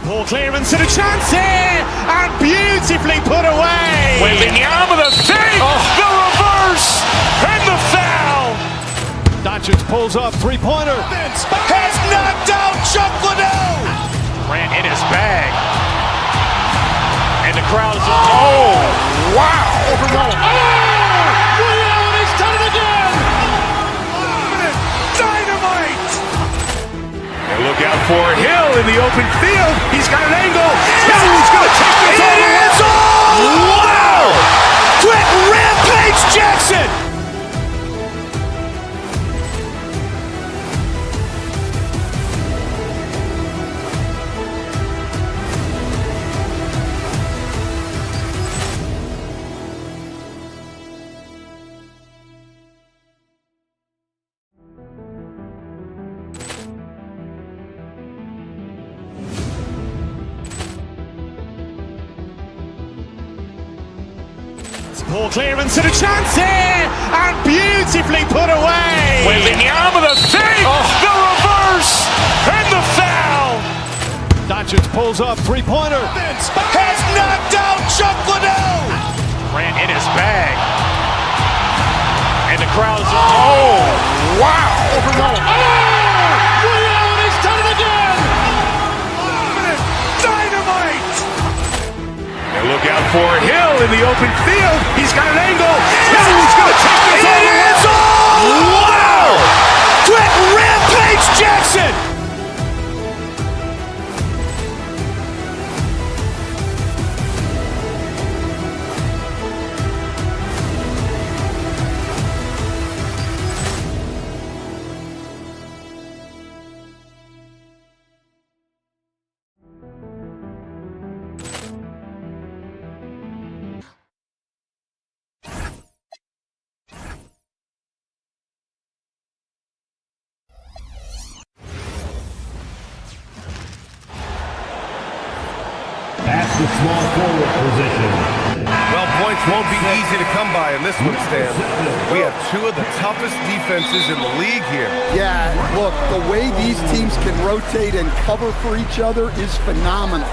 Ball clearance and a chance here, and beautifully put away. Wembanyama the fake, the reverse, and the foul. Doncic pulls up, three-pointer. Has knocked out Chuck Liddell. Grant in his bag. And the crowd is... Oh, wow. Ray Allen has done it again. Dynamite. And look out for Hill in the open field. He's got an angle. Hill's going to take this all the way. Wow! Quick Rampage Jackson. Ball clearance and a chance here, and beautifully put away. Wembanyama the fake, the reverse, and the foul. Doncic pulls up, three-pointer. Has knocked out Chuck Liddell. Grant in his bag. And the crowd is... Oh, wow. Ray Allen has done it again. Dynamite. And look out for Hill in the open field. He's got an angle. Hill's going to take this all the way. Wow! Quick Rampage Jackson. the small forward position. Well, points won't be easy to come by in this one, Stan. We have two of the toughest defenses in the league here. Yeah, look, the way these teams can rotate and cover for each other is phenomenal.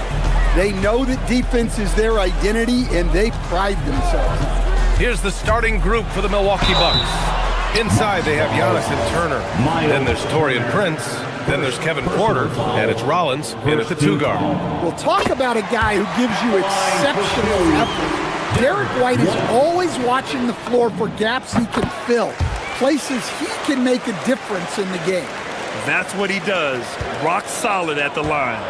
They know that defense is their identity, and they pride themselves on it. Here's the starting group for the Milwaukee Bucks. Inside, they have Giannis and Turner. Then there's Taurean Prince. Then there's Kevin Porter, and it's Rollins in at the 2-guard. We'll talk about a guy who gives you exceptional effort. Derek White is always watching the floor for gaps he can fill, places he can make a difference in the game. That's what he does. Rock solid at the line.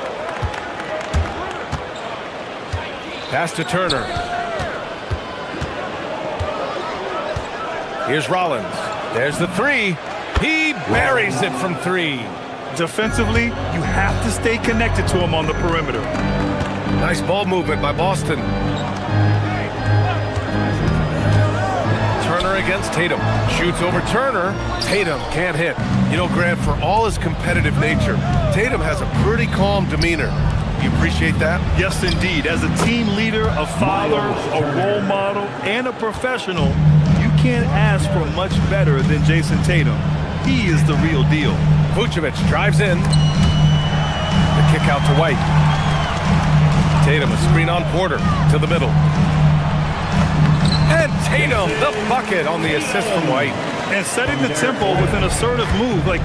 Pass to Turner. Here's Rollins. There's the 3. He buries it from 3. Defensively, you have to stay connected to him on the perimeter. Nice ball movement by Boston. Turner against Tatum. Shoots over Turner. Tatum can't hit. You know, Grant, for all his competitive nature, Tatum has a pretty calm demeanor. You appreciate that? Yes, indeed. As a team leader, a father, a role model, and a professional, you can't ask for much better than Jason Tatum. He is the real deal. Vucevic drives in. The kick out to White. Tatum, a screen on Porter to the middle. And Tatum, the bucket on the assist from White. And setting the tempo with an assertive move. Like,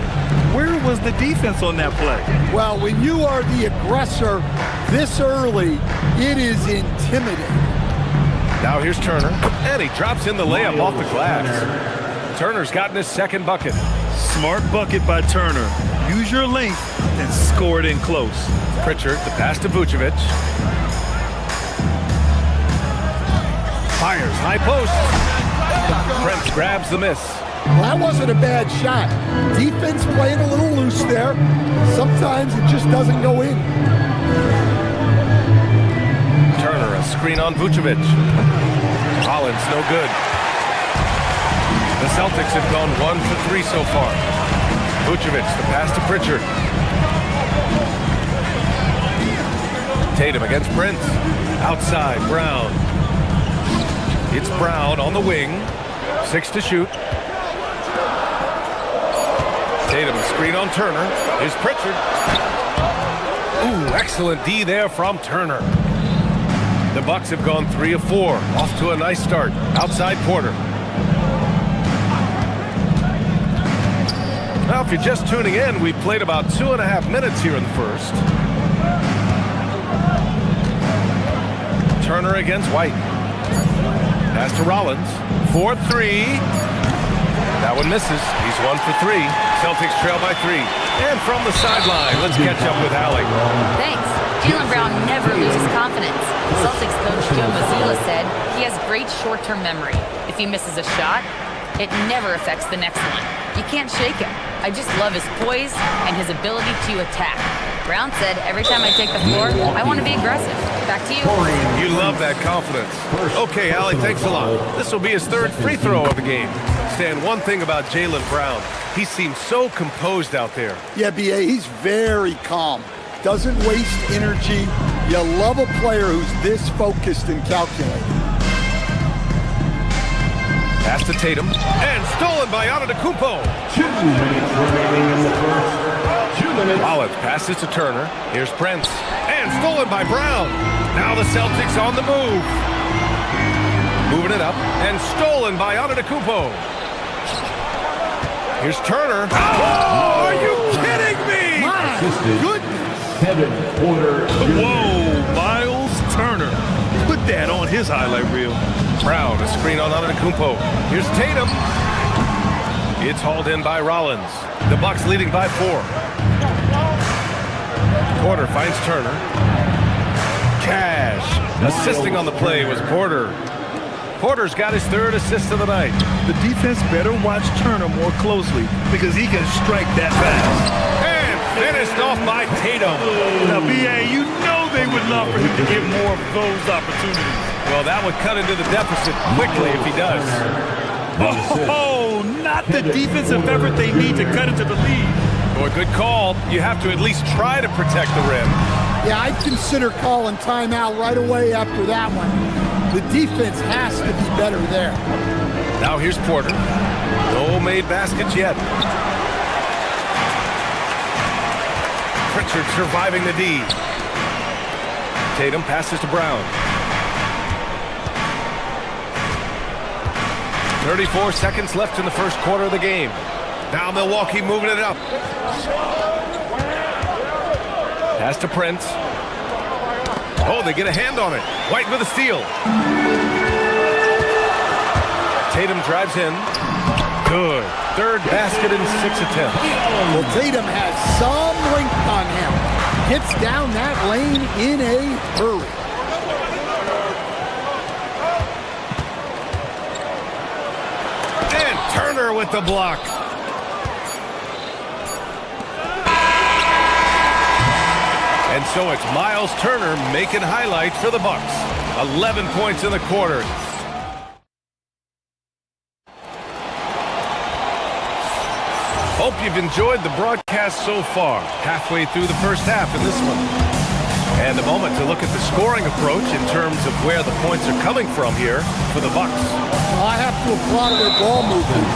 where was the defense on that play? Well, when you are the aggressor this early, it is intimidating. Now here's Turner, and he drops in the layup off the glass. Turner's gotten his second bucket. Smart bucket by Turner. Use your length and score it in close. Pritchard, the pass to Vucevic. Fires, high post. Prince grabs the miss. Well, that wasn't a bad shot. Defense playing a little loose there. Sometimes it just doesn't go in. Turner, a screen on Vucevic. Rollins, no good. The Celtics have gone 1 for 3 so far. Vucevic, the pass to Pritchard. Tatum against Prince. Outside, Brown. It's Brown on the wing. 6 to shoot. Tatum, a screen on Turner. Here's Pritchard. Ooh, excellent D there from Turner. The Bucks have gone 3 of 4. Off to a nice start. Outside Porter. Now, if you're just tuning in, we've played about 2.5 minutes here in the first. Turner against White. Pass to Rollins. 4-3. That one misses. He's 1 for 3. Celtics trail by 3. And from the sideline, let's catch up with Allie. Thanks. Jaylen Brown never loses confidence. Celtics coach Joe Mazzulla said he has great short-term memory. If he misses a shot, it never affects the next one. You can't shake him. I just love his poise and his ability to attack. Brown said, every time I take the floor, I want to be aggressive. Back to you. You love that confidence. Okay, Allie, thanks a lot. This will be his 3rd free throw of the game. Stan, one thing about Jaylen Brown, he seems so composed out there. Yeah, B.A., he's very calm. Doesn't waste energy. You love a player who's this focused and calculated. Pass to Tatum, and stolen by Antetokounmpo. 2 minutes remaining in the first. 2 minutes. Rollins passes to Turner. Here's Prince, and stolen by Brown. Now the Celtics on the move. Moving it up, and stolen by Antetokounmpo. Here's Turner. Oh, are you kidding me? My goodness. Kevin Porter. Whoa, Miles Turner. Put that on his highlight reel. Brown, a screen on Antetokounmpo. Here's Tatum. It's hauled in by Rollins. The Bucks leading by 4. Porter finds Turner. Cash. Assisting on the play was Porter. Porter's got his 3rd assist of the night. The defense better watch Turner more closely because he can strike that fast. And finished off by Tatum. Now, B.A., you know they would love for him to get more of those opportunities. Well, that would cut into the deficit quickly if he does. Oh, not the defensive effort they need to cut into the lead. Boy, good call. You have to at least try to protect the rim. Yeah, I'd consider calling timeout right away after that one. The defense has to be better there. Now here's Porter. No made baskets yet. Pritchard surviving the D. Tatum passes to Brown. 34 seconds left in the first quarter of the game. Now Milwaukee moving it up. Pass to Prince. Oh, they get a hand on it. White with a steal. Tatum drives in. Good. Third basket in 6 attempts. Well, Tatum has some length on him. Gets down that lane in a hurry. And Turner with the block. And so it's Miles Turner making highlights for the Bucks. 11 points in the quarter. Hope you've enjoyed the broadcast so far. Halfway through the first half in this one. And a moment to look at the scoring approach in terms of where the points are coming from here for the Bucks. Well, I have to applaud their ball movement.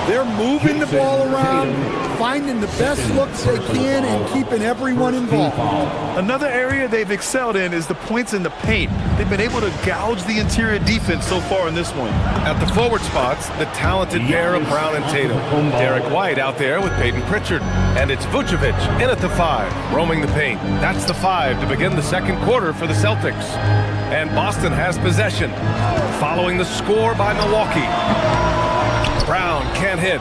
They're moving the ball around, finding the best looks they can, and keeping everyone involved. Another area they've excelled in is the points in the paint. They've been able to gouge the interior defense so far in this one. At the forward spots, the talented pair of Brown and Tatum. Derek White out there with Peyton Pritchard. And it's Vucevic in at the 5, roaming the paint. That's the 5 to begin the second quarter for the Celtics. And Boston has possession, following the score by Milwaukee. Brown can't hit.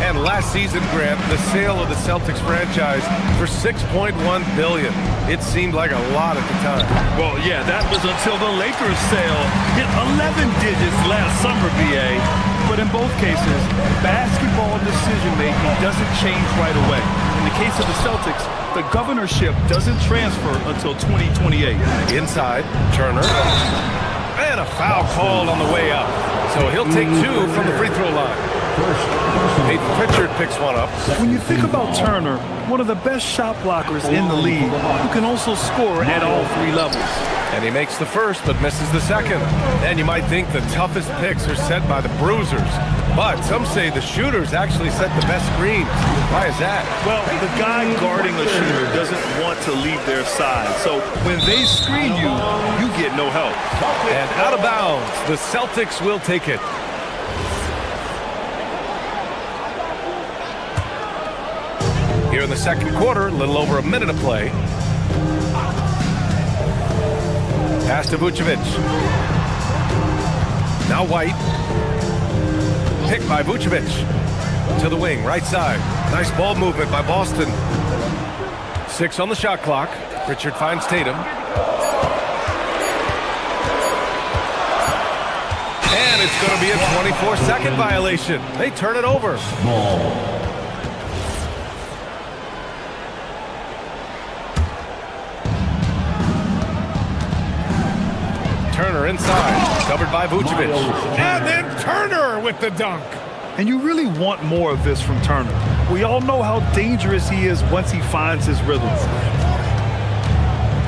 And last season, Grant, the sale of the Celtics franchise for $6.1 billion. It seemed like a lot at the time. Well, yeah, that was until the Lakers sale hit 11 digits last summer, BA. But in both cases, basketball decision-making doesn't change right away. In the case of the Celtics, the governorship doesn't transfer until 2028. Inside, Turner. And a foul called on the way up. So he'll take 2 from the free throw line. Peyton Pritchard picks one up. When you think about Turner, one of the best shot blockers in the league, who can also score at all 3 levels. And he makes the first, but misses the second. And you might think the toughest picks are set by the bruisers. But some say the shooters actually set the best screens. Why is that? Well, the guy guarding a shooter doesn't want to leave their side. So when they screen you, you get no help. And out of bounds, the Celtics will take it. Here in the second quarter, a little over a minute of play. Pass to Vucevic. Now White. Picked by Vucevic. To the wing, right side. Nice ball movement by Boston. 6 on the shot clock. Pritchard finds Tatum. And it's going to be a 24-second violation. They turn it over. Turner inside, covered by Vucevic. And then Turner with the dunk. And you really want more of this from Turner. We all know how dangerous he is once he finds his rhythm.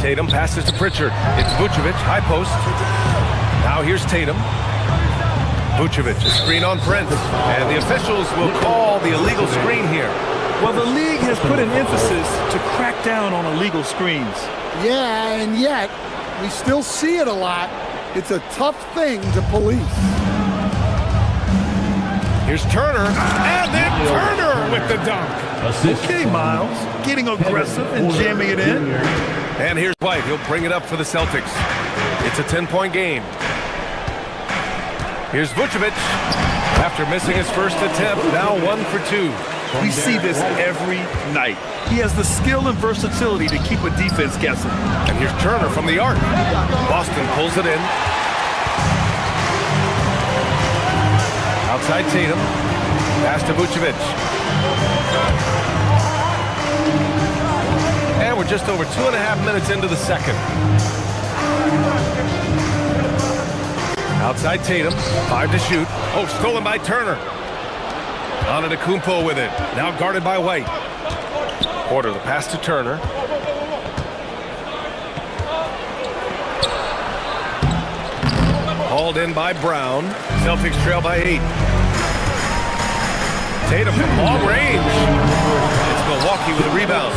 Tatum passes to Pritchard. It's Vucevic, high post. Now here's Tatum. Vucevic, a screen on Prince. And the officials will call the illegal screen here. Well, the league has put an emphasis to crack down on illegal screens. Yeah, and yet we still see it a lot. It's a tough thing to police. Here's Turner, and then Turner with the dunk. Okay, Miles, getting aggressive and jamming it in. And here's White. He'll bring it up for the Celtics. It's a 10-point game. Here's Vucevic. After missing his first attempt, now 1 for 2. We see this every night. He has the skill and versatility to keep a defense guessing. And here's Turner from the arc. Boston pulls it in. Outside Tatum. Pass to Vucevic. And we're just over 2.5 minutes into the second. Outside Tatum. 5 to shoot. Oh, stolen by Turner. Antetokounmpo with it. Now guarded by White. Porter, the pass to Turner. Called in by Brown. Celtics trail by 8. Tatum from long range. It's Milwaukee with a rebound.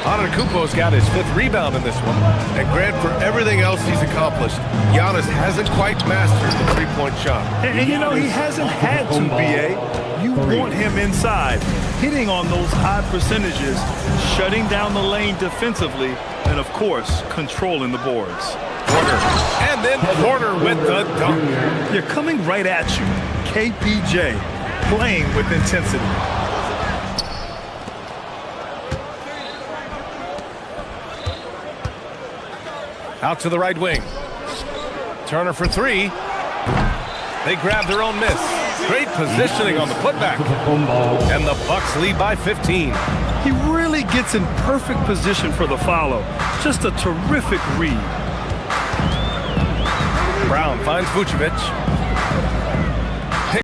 Antetokounmpo's got his 5th rebound in this one. And Grant, for everything else he's accomplished, Giannis hasn't quite mastered the three-point shot. And you know, he hasn't had to, B.A. You want him inside, hitting on those high percentages, shutting down the lane defensively, and of course, controlling the boards. Porter, and then Porter with the dunk. You're coming right at you. KPJ, playing with intensity. Out to the right wing. Turner for 3. They grab their own miss. Great positioning on the putback. And the Bucks lead by 15. He really gets in perfect position for the follow. Just a terrific read. Brown finds Vucevic.